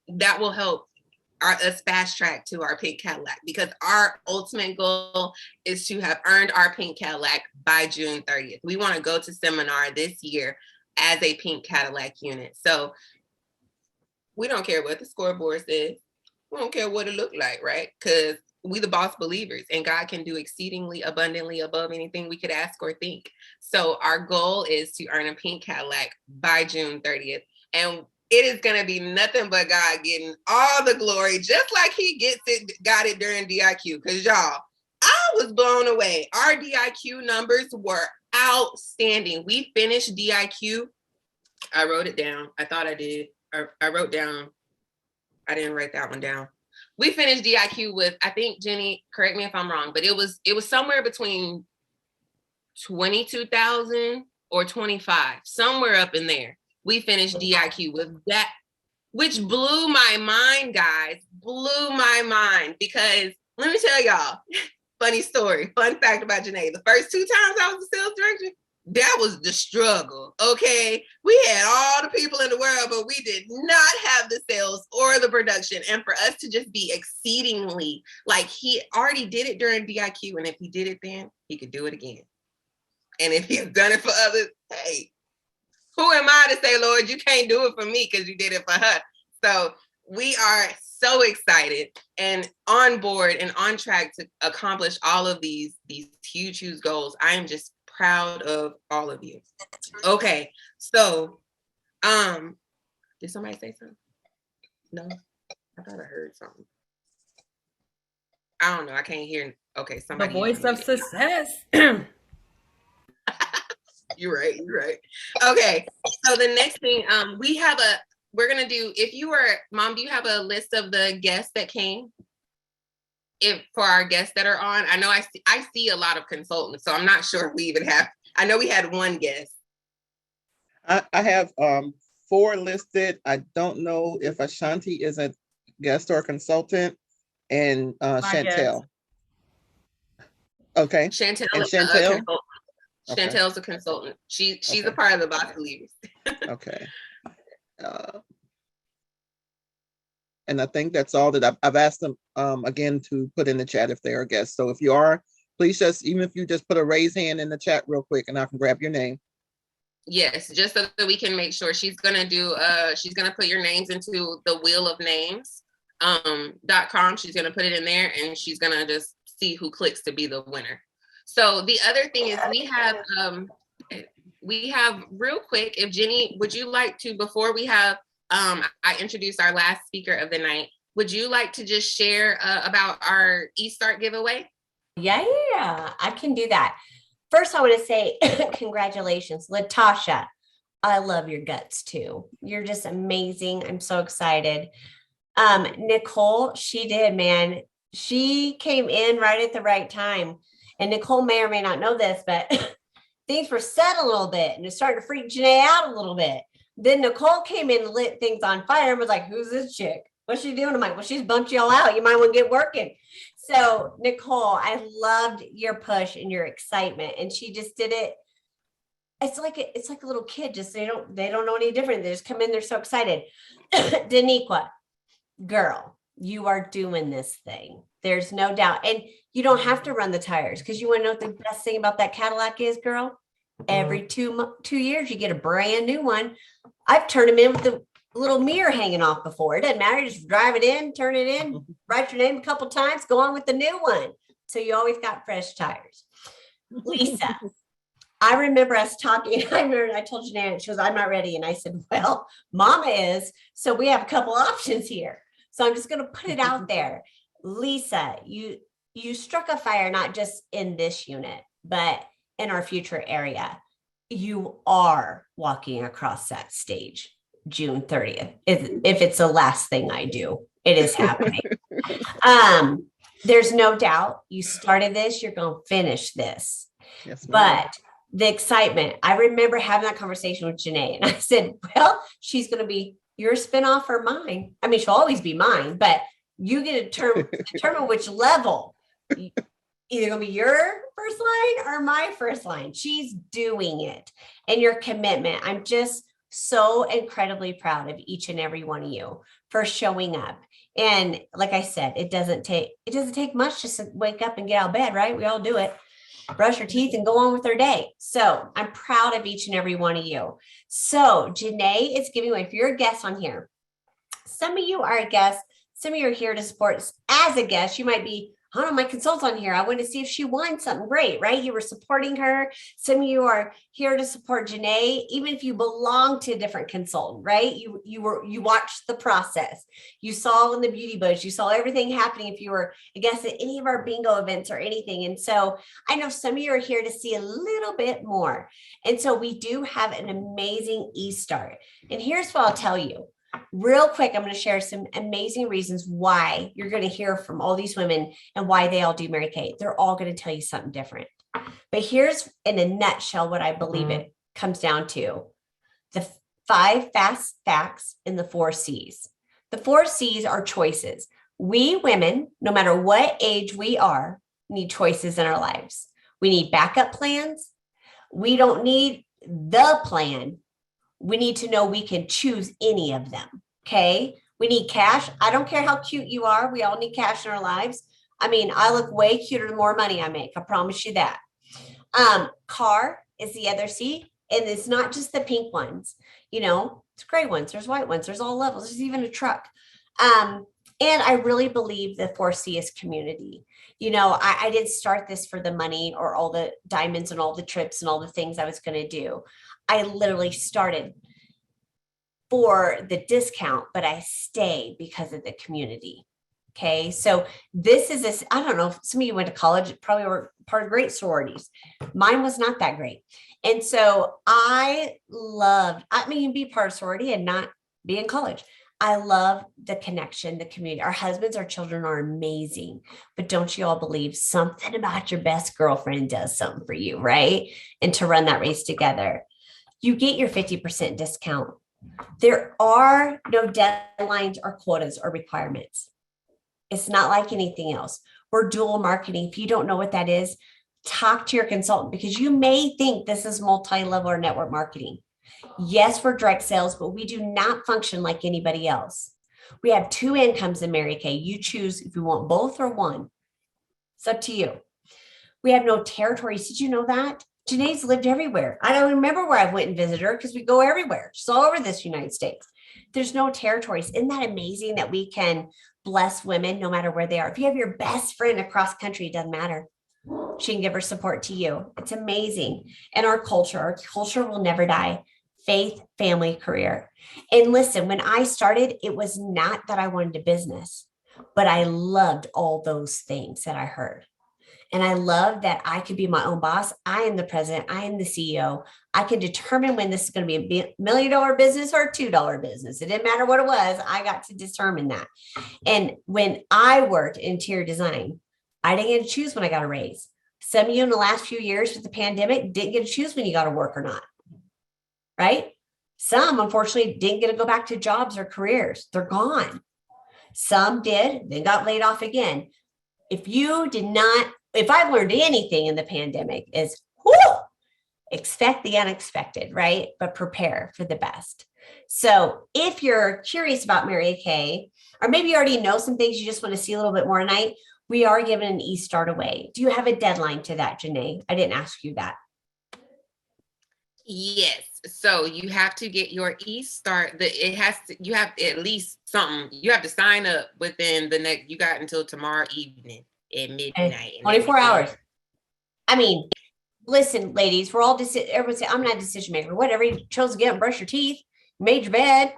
that will help us fast track to our pink Cadillac, because our ultimate goal is to have earned our pink Cadillac by June 30th. We want to go to seminar this year as a pink Cadillac unit. So we don't care what the scoreboard says. We don't care what it looked like, right? Because we the Boss Believers, and God can do exceedingly abundantly above anything we could ask or think. So our goal is to earn a pink Cadillac by June 30th. And it is going to be nothing but God getting all the glory, just like he got it during DIQ. Because y'all, I was blown away. Our DIQ numbers were outstanding. We finished DIQ. I wrote it down. I thought I did. I wrote down. I didn't write that one down. We finished DIQ with, I think, Jenny, correct me if I'm wrong, but it was somewhere between 22,000 or 25, somewhere up in there. We finished DIQ with that, which blew my mind, guys. Blew my mind, because let me tell y'all, funny story, fun fact about Janae. The first 2 times I was a sales director, that was the struggle, okay? We had all the people in the world, but we did not have the sales or the production. And for us to just be exceedingly, like, he already did it during DIQ, and if he did it then, he could do it again. And if he's done it for others, hey, who am I to say, Lord, you can't do it for me because you did it for her? So we are so excited and on board and on track to accomplish all of these huge goals. I am just proud of all of you. Okay, so did somebody say something? No, I thought I heard something. I don't know. I can't hear. Okay, somebody. The voice of success. You're right. Okay, so the next thing, we're gonna do, if you were, Mom, do you have a list of the guests that came? For our guests that are on? I know I see a lot of consultants, so I'm not sure if we even have, I know we had one guest. I have 4 listed. I don't know if Ashanti is a guest or consultant. and My Chantel. Okay. Chantel And is a Chantel? consultant. Okay. Chantel's a consultant. She's Okay. a part of the Boss Believers. Okay. And I think that's all that I've asked them again to put in the chat if they're a guest. So if you are, please just, even if you just put a raise hand in the chat real quick and I can grab your name. Yes, just so that we can make sure. She's gonna put your names into the wheel of names .com. She's gonna put it in there and she's gonna just see who clicks to be the winner. So the other thing is we have real quick, if Jenny, would you like to, before we have I introduce our last speaker of the night, would you like to just share about our eStart giveaway? Yeah, I can do that. First, I want to say congratulations, Latasha. I love your guts too. You're just amazing. I'm so excited. Nicole, she did, man. She came in right at the right time. And Nicole may or may not know this, but things were set a little bit and it started to freak Janae out a little bit. Then Nicole came in and lit things on fire and was like, who's this chick? What's she doing? I'm like, well, she's bumped y'all out. You might want to get working. So Nicole, I loved your push and your excitement. And she just did it. It's like a little kid. Just they don't know any different. They just come in, they're so excited. Daniqua, girl, you are doing this thing. There's no doubt. And you don't have to run the tires because you want to know what the best thing about that Cadillac is, girl? Every 2 years, you get a brand new one. I've turned them in with the little mirror hanging off before. It doesn't matter. You just drive it in, turn it in, write your name a couple times, go on with the new one. So you always got fresh tires. Lisa, I remember us talking. I told Jeanette, she goes, I'm not ready. And I said, well, Mama is. So we have a couple options here. So I'm just going to put it out there. Lisa, you struck a fire, not just in this unit, but in our future area. You are walking across that stage June 30th. If it's the last thing I do, it is happening. There's no doubt you started this, you're going to finish this. Yes, but the excitement, I remember having that conversation with Janae and I said, well, she's going to be your spinoff or mine. I mean, she'll always be mine, but you get to determine which level. Either gonna be your first line or my first line. She's doing it. And your commitment. I'm just so incredibly proud of each and every one of you for showing up. And like I said, it doesn't take much just to wake up and get out of bed, right? We all do it. Brush your teeth and go on with their day. So I'm proud of each and every one of you. So Janae is giving away, if you're a guest on here, some of you are a guest, some of you are here to support us as a guest. You might be, I don't know, my consultant on here. I want to see if she won something great, right? You were supporting her. Some of you are here to support Janae, even if you belong to a different consultant, right? You watched the process. You saw in the beauty buzz, you saw everything happening if you were, I guess, at any of our bingo events or anything. And so I know some of you are here to see a little bit more. And so we do have an amazing eStart. And here's what I'll tell you. Real quick, I'm going to share some amazing reasons why you're going to hear from all these women and why they all do Mary Kay. They're all going to tell you something different. But here's in a nutshell what I believe it comes down to. The 5 fast facts and the 4 C's. The 4 C's are choices. We women, no matter what age we are, need choices in our lives. We need backup plans. We don't need the plan. We need to know we can choose any of them. Okay. We need cash. I don't care how cute you are. We all need cash in our lives. I mean, I look way cuter the more money I make. I promise you that. Car is the other C. And it's not just the pink ones, it's gray ones. There's white ones. There's all levels. There's even a truck. And I really believe the 4C is community. I didn't start this for the money or all the diamonds and all the trips and all the things I was going to do. I literally started for the discount, but I stayed because of the community. Okay. So this is this, I don't know if some of you went to college, probably were part of great sororities. Mine was not that great. And so I mean, be part of sorority and not be in college. I love the connection, the community. Our husbands, our children are amazing, but don't you all believe something about your best girlfriend does something for you, right? And to run that race together. You get your 50% discount. There are no deadlines or quotas or requirements. It's not like anything else. We're dual marketing. If you don't know what that is, talk to your consultant, because you may think this is multi-level or network marketing. Yes, we're direct sales, but we do not function like anybody else. We have 2 incomes in Mary Kay. You choose if you want both or one. It's up to you. We have no territories. Did you know that? Janae's lived everywhere. I don't remember where I went and visited her because we go everywhere. She's all over this United States. There's no territories. Isn't that amazing that we can bless women no matter where they are? If you have your best friend across country, it doesn't matter. She can give her support to you. It's amazing. And our culture will never die. Faith, family, career. And listen, when I started, it was not that I wanted a business, but I loved all those things that I heard. And I love that I could be my own boss. I am the president. I am the CEO. I can determine when this is going to be $1 million business or a $2 business. It didn't matter what it was. I got to determine that. And when I worked in interior design, I didn't get to choose when I got a raise. Some of you in the last few years with the pandemic didn't get to choose when you got to work or not, right? Some, unfortunately, didn't get to go back to jobs or careers. They're gone. Some did, then got laid off again. If I've learned anything in the pandemic is, expect the unexpected, right? But prepare for the best. So if you're curious about Mary Kay, or maybe you already know some things you just want to see a little bit more tonight, we are giving an e-start away. Do you have a deadline to that, Janae? I didn't ask you that. Yes. So you have to get your e-start. You have at least something. You have to sign up within you got until tomorrow evening at midnight. 24 hours. I mean, listen, ladies, we're all everyone say, I'm not a decision maker. Whatever, you chose to get up and brush your teeth, made your bed.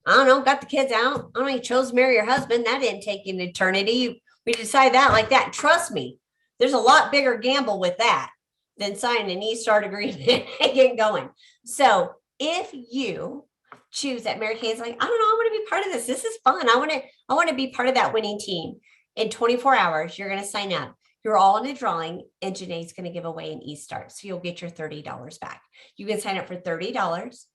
I don't know, got the kids out. I don't know, you chose to marry your husband. That didn't take an eternity. We decide that like that. Trust me, there's a lot bigger gamble with that than signing an e-start agreement and getting going. So if you choose that, Mary Kay is like, I don't know, I want to be part of this. This is fun. I want to be part of that winning team. In 24 hours, you're going to sign up. You're all in a drawing, and Janae's going to give away an e-start. So you'll get your $30 back. You can sign up for $30,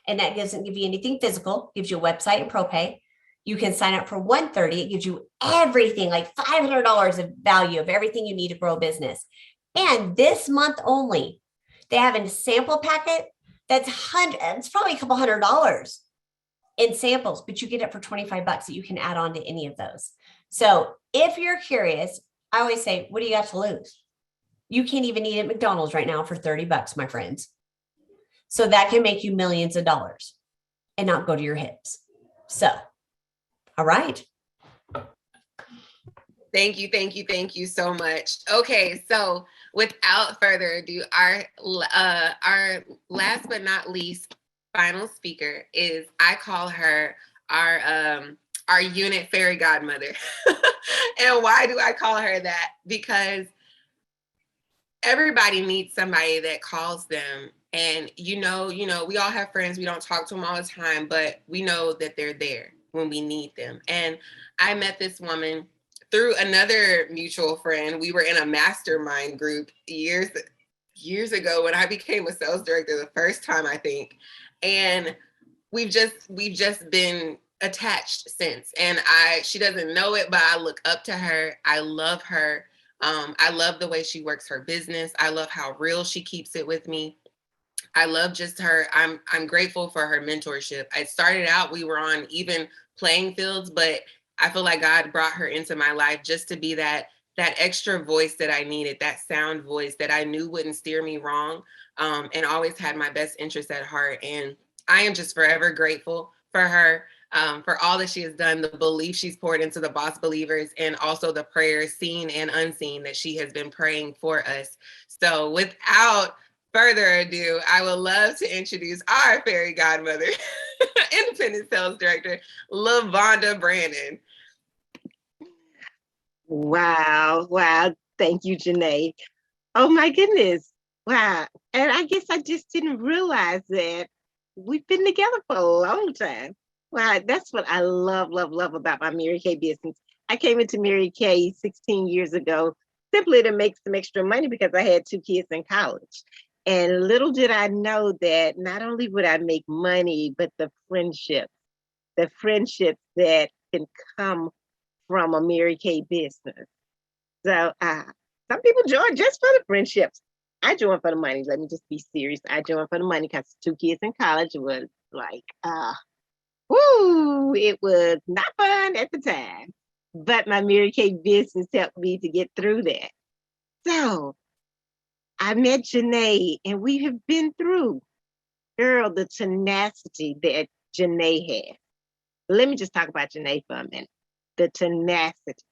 and that doesn't give you anything physical, gives you a website and ProPay. You can sign up for $130. It gives you everything, like $500 of value of everything you need to grow a business. And this month only, they have a sample packet that's it's probably a couple $100 in samples, but you get it for $25 that you can add on to any of those. So if you're curious, I always say, what do you got to lose? You can't even eat at McDonald's right now for $30, my friends. So that can make you millions of dollars and not go to your hips. So, all right. Thank you so much. Okay, so without further ado, our last but not least final speaker is, I call her our unit fairy godmother. And why do I call her that? Because everybody needs somebody that calls them. And we all have friends. We don't talk to them all the time, but we know that they're there when we need them. And I met this woman through another mutual friend. We were in a mastermind group years ago when I became a sales director the first time, I think. And we've just been attached since. And she doesn't know it, but I look up to her. I love her. I love the way she works her business. I love how real she keeps it with me. I love just her. I'm grateful for her mentorship. I started out, we were on even playing fields, but I feel like God brought her into my life just to be that extra voice that I needed, that sound voice that I knew wouldn't steer me wrong, and always had my best interests at heart. And I am just forever grateful for her, for all that she has done, the belief she's poured into the Boss Believers, and also the prayers, seen and unseen, that she has been praying for us. So without further ado, I would love to introduce our fairy godmother, independent sales director, LaVonda Brandon. Wow. Thank you, Janae. Oh my goodness. Wow. And I guess I just didn't realize that we've been together for a long time. Wow. That's what I love about my Mary Kay business. I came into Mary Kay 16 years ago simply to make some extra money because I had 2 kids in college. And little did I know that not only would I make money, but the friendships that can come from a Mary Kay business. So some people join just for the friendships. I joined for the money. Let me just be serious. I joined for the money because 2 kids in college was like, woo, it was not fun at the time. But my Mary Kay business helped me to get through that. So I met Janae, and we have been through, girl, the tenacity that Janae has. Let me just talk about Janae for a minute. The tenacity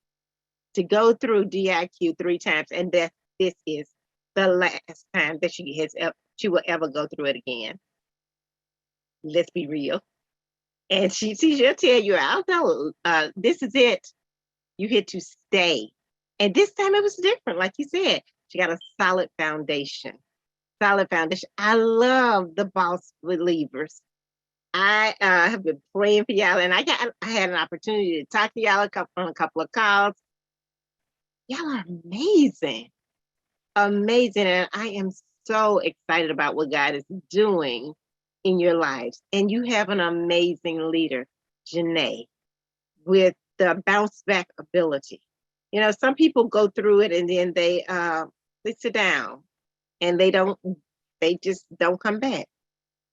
to go through DIQ 3 times, and that this is the last time that she will ever go through it again. Let's be real. And she'll tell you, I'll know, this is it. You here to stay. And this time it was different. Like you said, she got a solid foundation. Solid foundation. I love the boss believers. I have been praying for y'all, and I had an opportunity to talk to y'all on a couple of calls. Y'all are amazing. Amazing. And I am so excited about what God is doing in your lives. And you have an amazing leader, Janae, with the bounce back ability. You know, some people go through it and then they sit down and they just don't come back.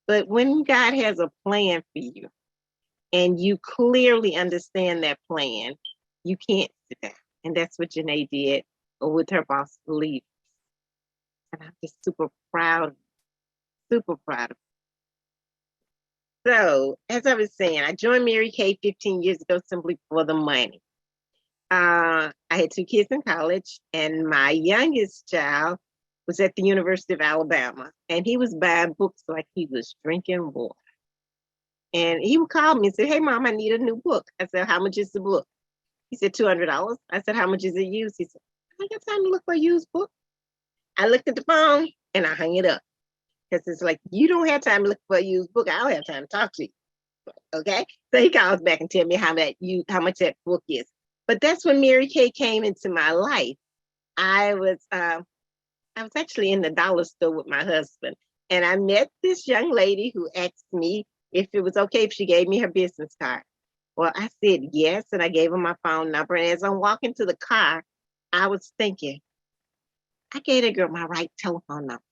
But when God has a plan for you and you clearly understand that plan, you can't sit down. And that's what Janae did with her boss Beelievers. And I'm just super proud of her. So, as I was saying, I joined Mary Kay 15 years ago simply for the money. I had 2 kids in college, and my youngest child was at the University of Alabama, and he was buying books like he was drinking water. And he would call me and say, "Hey, Mom, I need a new book." I said, "How much is the book?" He said, $200. I said, "How much is it used?" He said, "I got time to look for a used book." I looked at the phone and I hung it up. Because it's like, you don't have time to look for a used book. I don't have time to talk to you. Okay. So he calls back and tell me how much that book is. But that's when Mary Kay came into my life. I was actually in the dollar store with my husband, and I met this young lady who asked me if it was okay if she gave me her business card. Well, I said yes, and I gave her my phone number. And as I'm walking to the car, I was thinking, I gave that girl my right telephone number.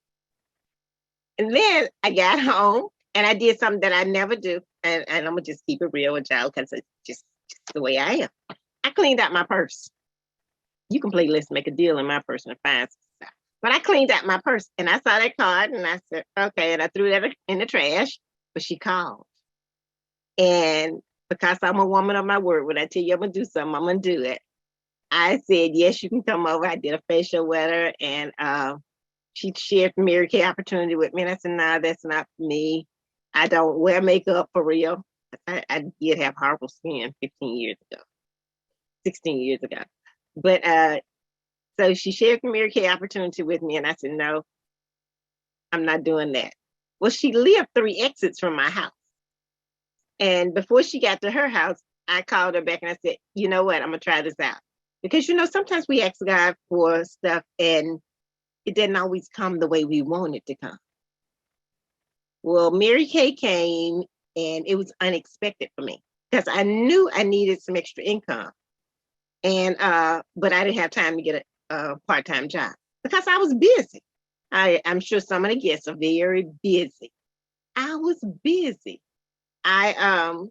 And then I got home and I did something that I never do. And I'm going to just keep it real with y'all because it's just the way I am. I cleaned out my purse. You can play Let's Make a Deal in my purse and find some stuff. But I cleaned out my purse and I saw that card and I said, okay. And I threw that in the trash. But she called. And because I'm a woman of my word, when I tell you I'm going to do something, I'm going to do it. I said, yes, you can come over. I did a facial with her and she shared the Mary Kay opportunity with me. And I said, nah, that's not for me. I don't wear makeup for real. I did have horrible skin 16 years ago. But so she shared the Mary Kay opportunity with me. And I said, no, I'm not doing that. Well, she lived 3 exits from my house. And before she got to her house, I called her back and I said, you know what? I'm going to try this out. Because, you know, sometimes we ask God for stuff and it didn't always come the way we want it to come. Well, Mary Kay came and it was unexpected for me because I knew I needed some extra income. And but I didn't have time to get a part-time job because I was busy. I'm sure some of the guests are very busy. I was busy. I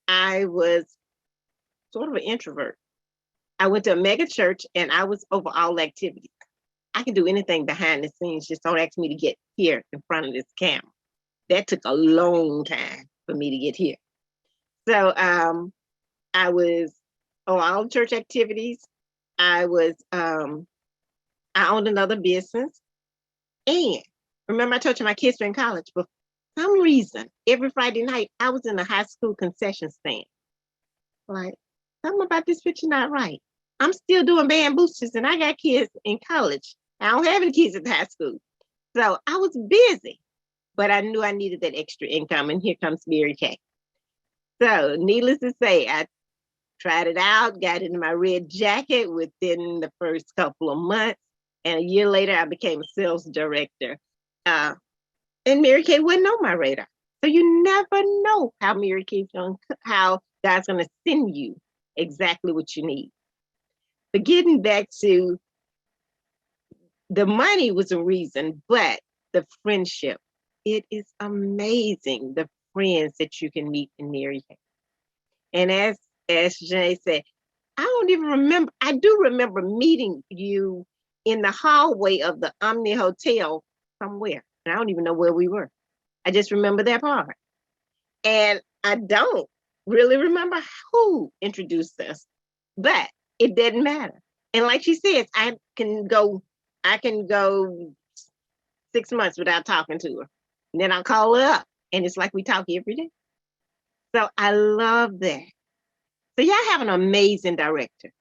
was sort of an introvert. I went to a mega church and I was over all activities. I can do anything behind the scenes. Just don't ask me to get here in front of this camera. That took a long time for me to get here. So I was on all church activities. I owned another business. And remember I told you my kids were in college, but for some reason, every Friday night, I was in a high school concession stand. Like, something about this picture not right. I'm still doing band boosters and I got kids in college. I don't have any kids at high school. So I was busy, but I knew I needed that extra income. And here comes Mary Kay. So needless to say, I tried it out, got into my red jacket within the first couple of months. And a year later, I became a sales director. And Mary Kay wasn't on my radar. So you never know how how God's going to send you exactly what you need. But getting back to the money was a reason, but the friendship, it is amazing the friends that you can meet in the area. And as Jay said, I don't even remember. I do remember meeting you in the hallway of the Omni Hotel somewhere. And I don't even know where we were. I just remember that part. And I don't really remember who introduced us, but it didn't matter. And like she says, I can go 6 months without talking to her. And then I'll call her up. And it's like we talk every day. So I love that. So y'all have an amazing director.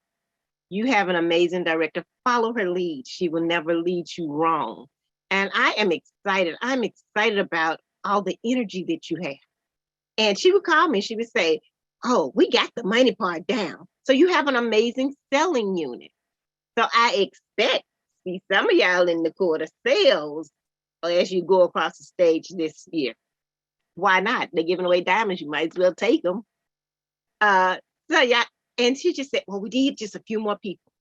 You have an amazing director. Follow her lead. She will never lead you wrong. And I am excited. I'm excited about all the energy that you have. And she would call me. She would say, oh, we got the money part down. So you have an amazing selling unit. So I expect to see some of y'all in the quarter sales as you go across the stage this year. Why not? They're giving away diamonds. You might as well take them. So yeah, and she just said, well, we need just a few more people.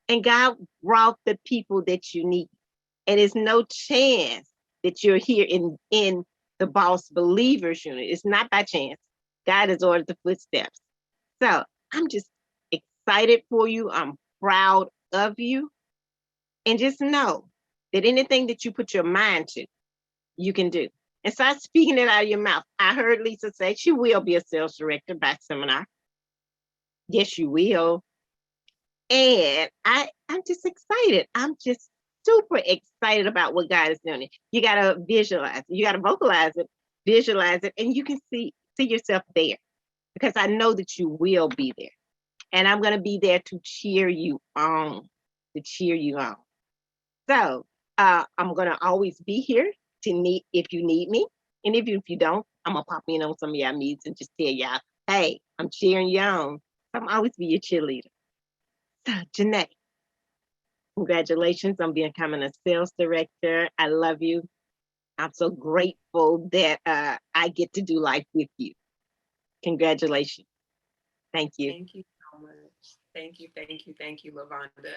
And God brought the people that you need. And it's no chance that you're here in the Boss Believers unit. It's not by chance. God has ordered the footsteps. So I'm just excited for you. I'm proud of you. And just know that anything that you put your mind to, you can do. And start speaking it out of your mouth. I heard Lisa say she will be a sales director by seminar. Yes, you will. And I'm just excited. I'm just super excited about what God is doing. You got to visualize it. You got to vocalize it, visualize it, and you can see yourself there, because I know that you will be there. And I'm going to be there to cheer you on, So I'm going to always be here if you need me. And if you don't, I'm going to pop in on some of y'all meetings and just tell y'all, hey, I'm cheering you on. I'm always be your cheerleader. So, Janae, congratulations on becoming a sales director. I love you. I'm so grateful that I get to do life with you. Congratulations. Thank you. Thank you so much. Thank you, Lavonda.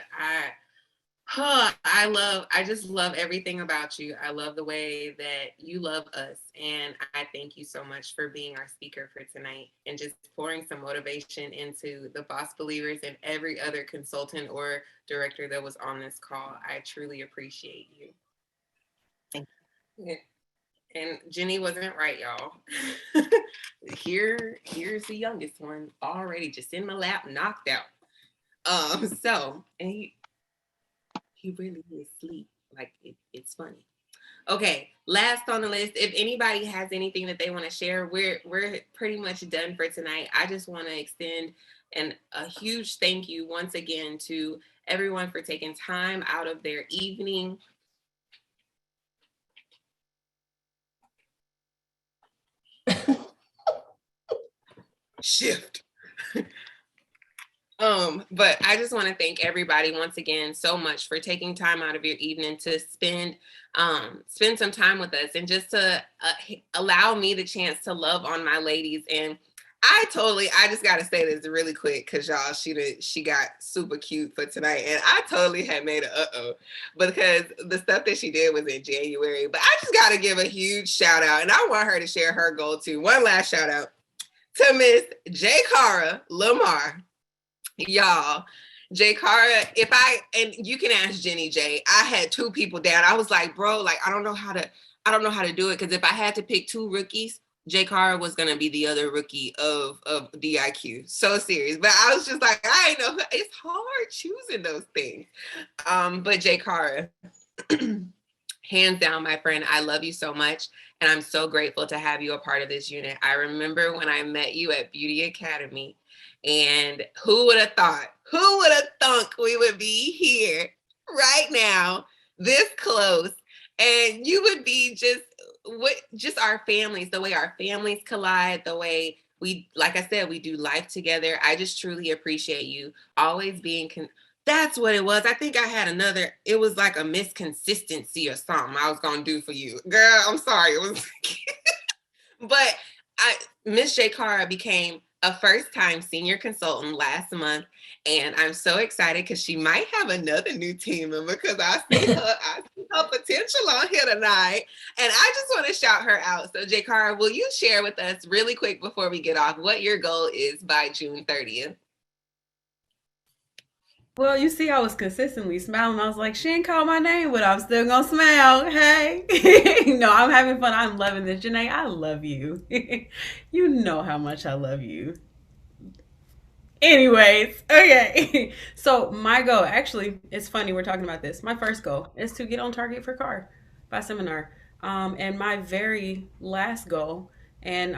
I just love everything about you. I love the way that you love us. And I thank you so much for being our speaker for tonight and just pouring some motivation into the Boss Believers and every other consultant or director that was on this call. I truly appreciate you. Thank you. And Jenny wasn't right, y'all. Here's the youngest one already just in my lap, knocked out. And he really is asleep. Like it's funny. Okay, last on the list. If anybody has anything that they want to share, we're pretty much done for tonight. I just want to extend a huge thank you once again to everyone for taking time out of their evening. Shift. But I just want to thank everybody once again so much for taking time out of your evening to spend some time with us and just to allow me the chance to love on my ladies. And I just got to say this really quick because y'all, she got super cute for tonight. And I totally had made a because the stuff that she did was in January. But I just got to give a huge shout out. And I want her to share her goal too. One last shout out to Miss J. Cara Lamar. Y'all, J. Cara, and you can ask Jenny J. I had two people down. I was like, bro, like I don't know how to do it. Because if I had to pick two rookies, J. Cara was gonna be the other rookie of DIQ. So serious. But I was just like, I know it's hard choosing those things. But J. Cara, hands down, my friend, I love you so much. And I'm so grateful to have you a part of this unit. I remember when I met you at Beauty Academy. And who would have thunk we would be here right now, this close, and you would be just our families, the way our families collide, the way we, like I said, we do life together. I just truly appreciate you always being, that's what it was. I think I had it was like a misconsistency or something I was going to do for you. Girl, I'm sorry. It was, but Miss J. Cara became a first-time senior consultant last month, and I'm so excited because she might have another new team member because I see her potential on here tonight, and I just want to shout her out. So, Jakara, will you share with us really quick before we get off what your goal is by June 30th? Well, you see, I was consistently smiling. I was like, she ain't called my name, but I'm still gonna smile. Hey, no, I'm having fun. I'm loving this. Janae, I love you. You know how much I love you. Anyways, okay. So my goal, actually, it's funny we're talking about this. My first goal is to get on target for car by seminar. And my very last goal, and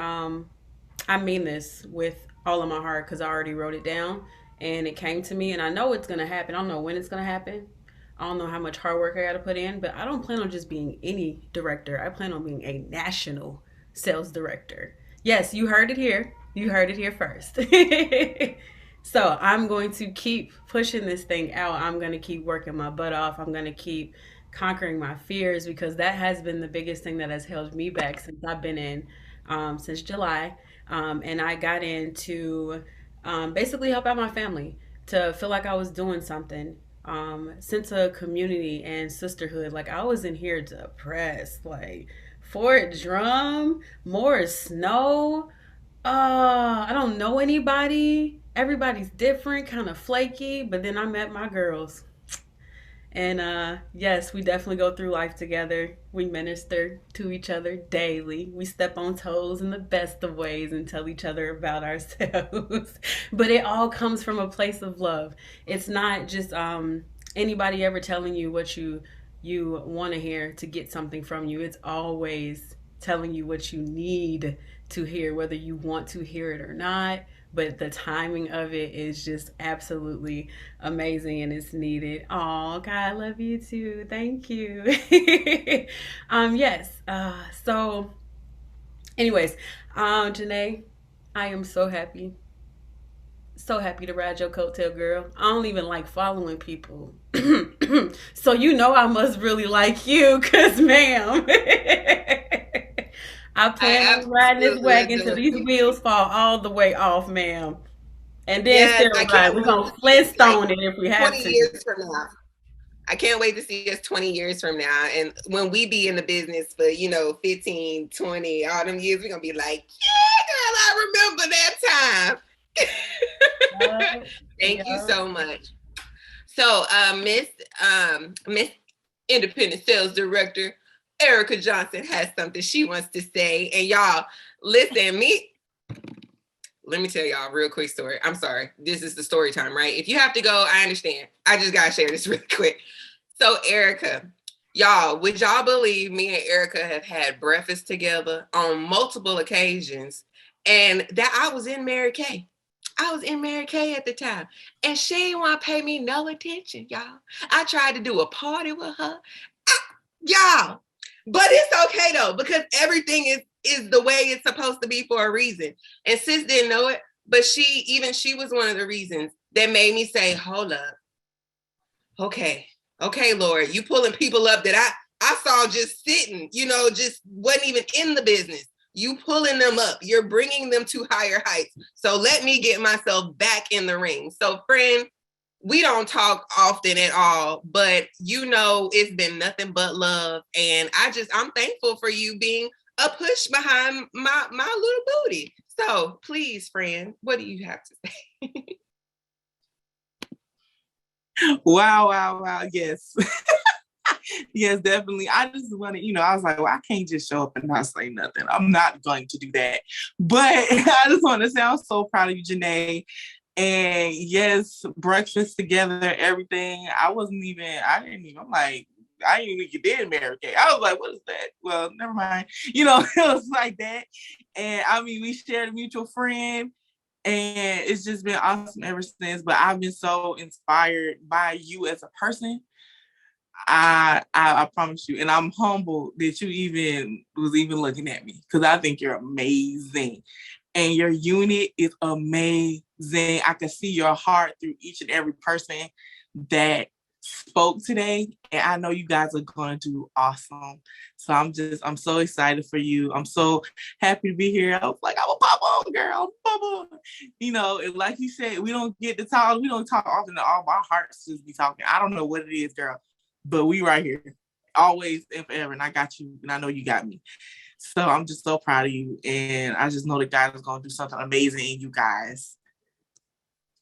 I mean this with all of my heart because I already wrote it down and it came to me and I know it's gonna happen. I don't know when it's gonna happen. I don't know how much hard work I gotta put in, but I don't plan on just being any director. I plan on being a national sales director. Yes, you heard it here. You heard it here first. So I'm going to keep pushing this thing out. I'm going to keep working my butt off. I'm going to keep conquering my fears because that has been the biggest thing that has held me back since I've been in since July. And I got in to basically help out my family, to feel like I was doing something. Sense of community and sisterhood. Like I was in here depressed, like Fort Drum, more snow. I don't know anybody. Everybody's different, kind of flaky, but then I met my girls. And yes, we definitely go through life together. We minister to each other daily. We step on toes in the best of ways and tell each other about ourselves. But it all comes from a place of love. It's not just anybody ever telling you what you want to hear to get something from you. It's always telling you what you need to hear, whether you want to hear it or not. But the timing of it is just absolutely amazing and it's needed. Oh, God, I love you too. Thank you. Yes. So anyways, Janae, I am so happy. So happy to ride your coattail, girl. I don't even like following people. So you know I must really like you, cause ma'am. I plan on riding this wagon till these wheels fall all the way off, ma'am. And then Yes, still I ride. can't We're wait gonna to see it, like Flintstone it if we have 20 to. years from now. I can't wait to see us 20 years from now. And when we be in the business for, 15, 20, all them years, we're going to be like, yeah, girl, I remember that time. Thank you so much. So, Miss Independent Sales Director Erica Johnson has something she wants to say. And y'all, listen, let me tell y'all a real quick story. I'm sorry. This is the story time, right? If you have to go, I understand. I just got to share this really quick. So, Erica, y'all, would y'all believe me and Erica have had breakfast together on multiple occasions and that I was in Mary Kay? I was in Mary Kay at the time and she didn't want to pay me no attention, y'all. I tried to do a party with her. Y'all, but it's okay though, because everything is the way it's supposed to be for a reason. And sis didn't know it, but she was one of the reasons that made me say, hold up. Okay, Lord, you pulling people up that I saw just sitting, just wasn't even in the business. You pulling them up. You're bringing them to higher heights. So let me get myself back in the ring. So friend, we don't talk often at all, but it's been nothing but love. And I'm thankful for you being a push behind my little booty. So please, friend, what do you have to say? Wow. Yes. Yes, definitely. I just wanted, I was like, well, I can't just show up and not say nothing. I'm not going to do that. But I just want to say I'm so proud of you, Janae. And yes, breakfast together, everything. I'm like, I didn't even get there, Mary Kay. I was like, what is that? Well, never mind. It was like that. And we shared a mutual friend. And it's just been awesome ever since. But I've been so inspired by you as a person. I promise you. And I'm humbled that you was even looking at me because I think you're amazing. And your unit is amazing. I can see your heart through each and every person that spoke today. And I know you guys are going to do awesome. So I'm so excited for you. I'm so happy to be here. I was like, I will pop on girl, bubble. You know, and like you said, we don't get to talk. We don't talk often. All my hearts just be talking. I don't know what it is, girl, but we right here, always and forever. And I got you, and I know you got me. So I'm just so proud of you, and I just know that God is gonna do something amazing in you guys.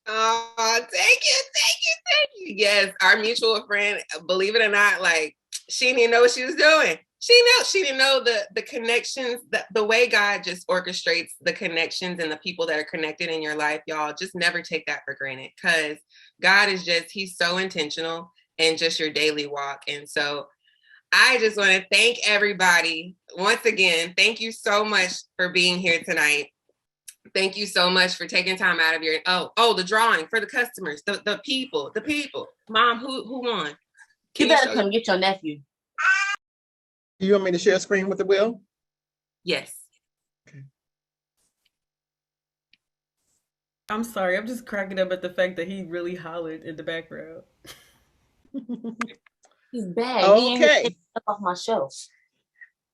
Oh, thank you. Yes, our mutual friend, believe it or not, like she didn't even know what she was doing. She didn't know the connections, the way God just orchestrates the connections and the people that are connected in your life, y'all. Just never take that for granted, because God is he's so intentional in just your daily walk. And so I just want to thank everybody once again. Thank you so much for being here tonight. Thank you so much for taking time out of your the drawing for the customers, the people. Mom, who won? You better come get your nephew. You want me to share a screen with the Will? Yes. I'm sorry. I'm just cracking up at the fact that he really hollered in the background. He's bad. Okay. He ain't even taking stuff off my shelf.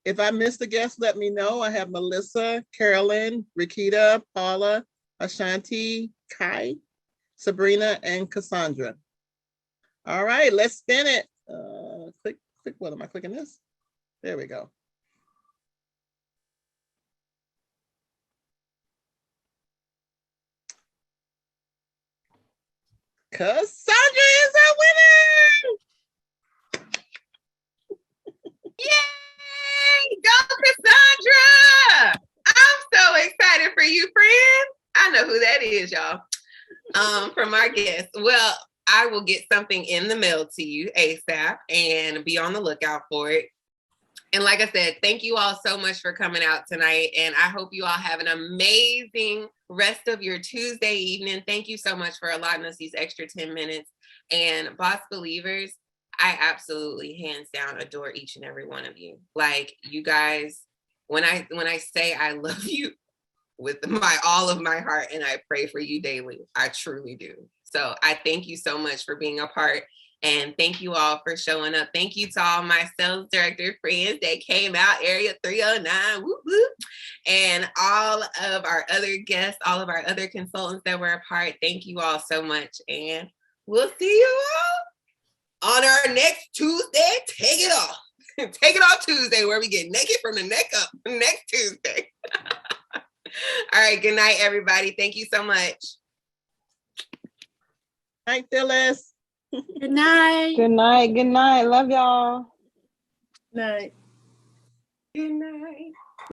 If I missed a guest, let me know. I have Melissa, Carolyn, Rikita, Paula, Ashanti, Kai, Sabrina, and Cassandra. All right, let's spin it. Click. What am I clicking this? There we go. Cassandra is our winner. Yay! Go Cassandra! I'm so excited for you, friend. I know who that is, y'all. From our guest. Well, I will get something in the mail to you ASAP, and be on the lookout for it. And like I said, thank you all so much for coming out tonight. And I hope you all have an amazing rest of your Tuesday evening. Thank you so much for allotting us these extra 10 minutes. And Boss Believers, I absolutely hands down adore each and every one of you. Like, you guys, when I say I love you with all of my heart, and I pray for you daily, I truly do. So I thank you so much for being a part. And thank you all for showing up. Thank you to all my sales director friends that came out, Area 309, whoop, whoop. And all of our other guests, all of our other consultants that were a part. Thank you all so much. And we'll see you all on our next Tuesday. Take it off. Take it off Tuesday, where we get naked from the neck up next Tuesday. All right. Good night, everybody. Thank you so much. Night, Phyllis. Good night. Good night. Good night. Love y'all. Night. Good night.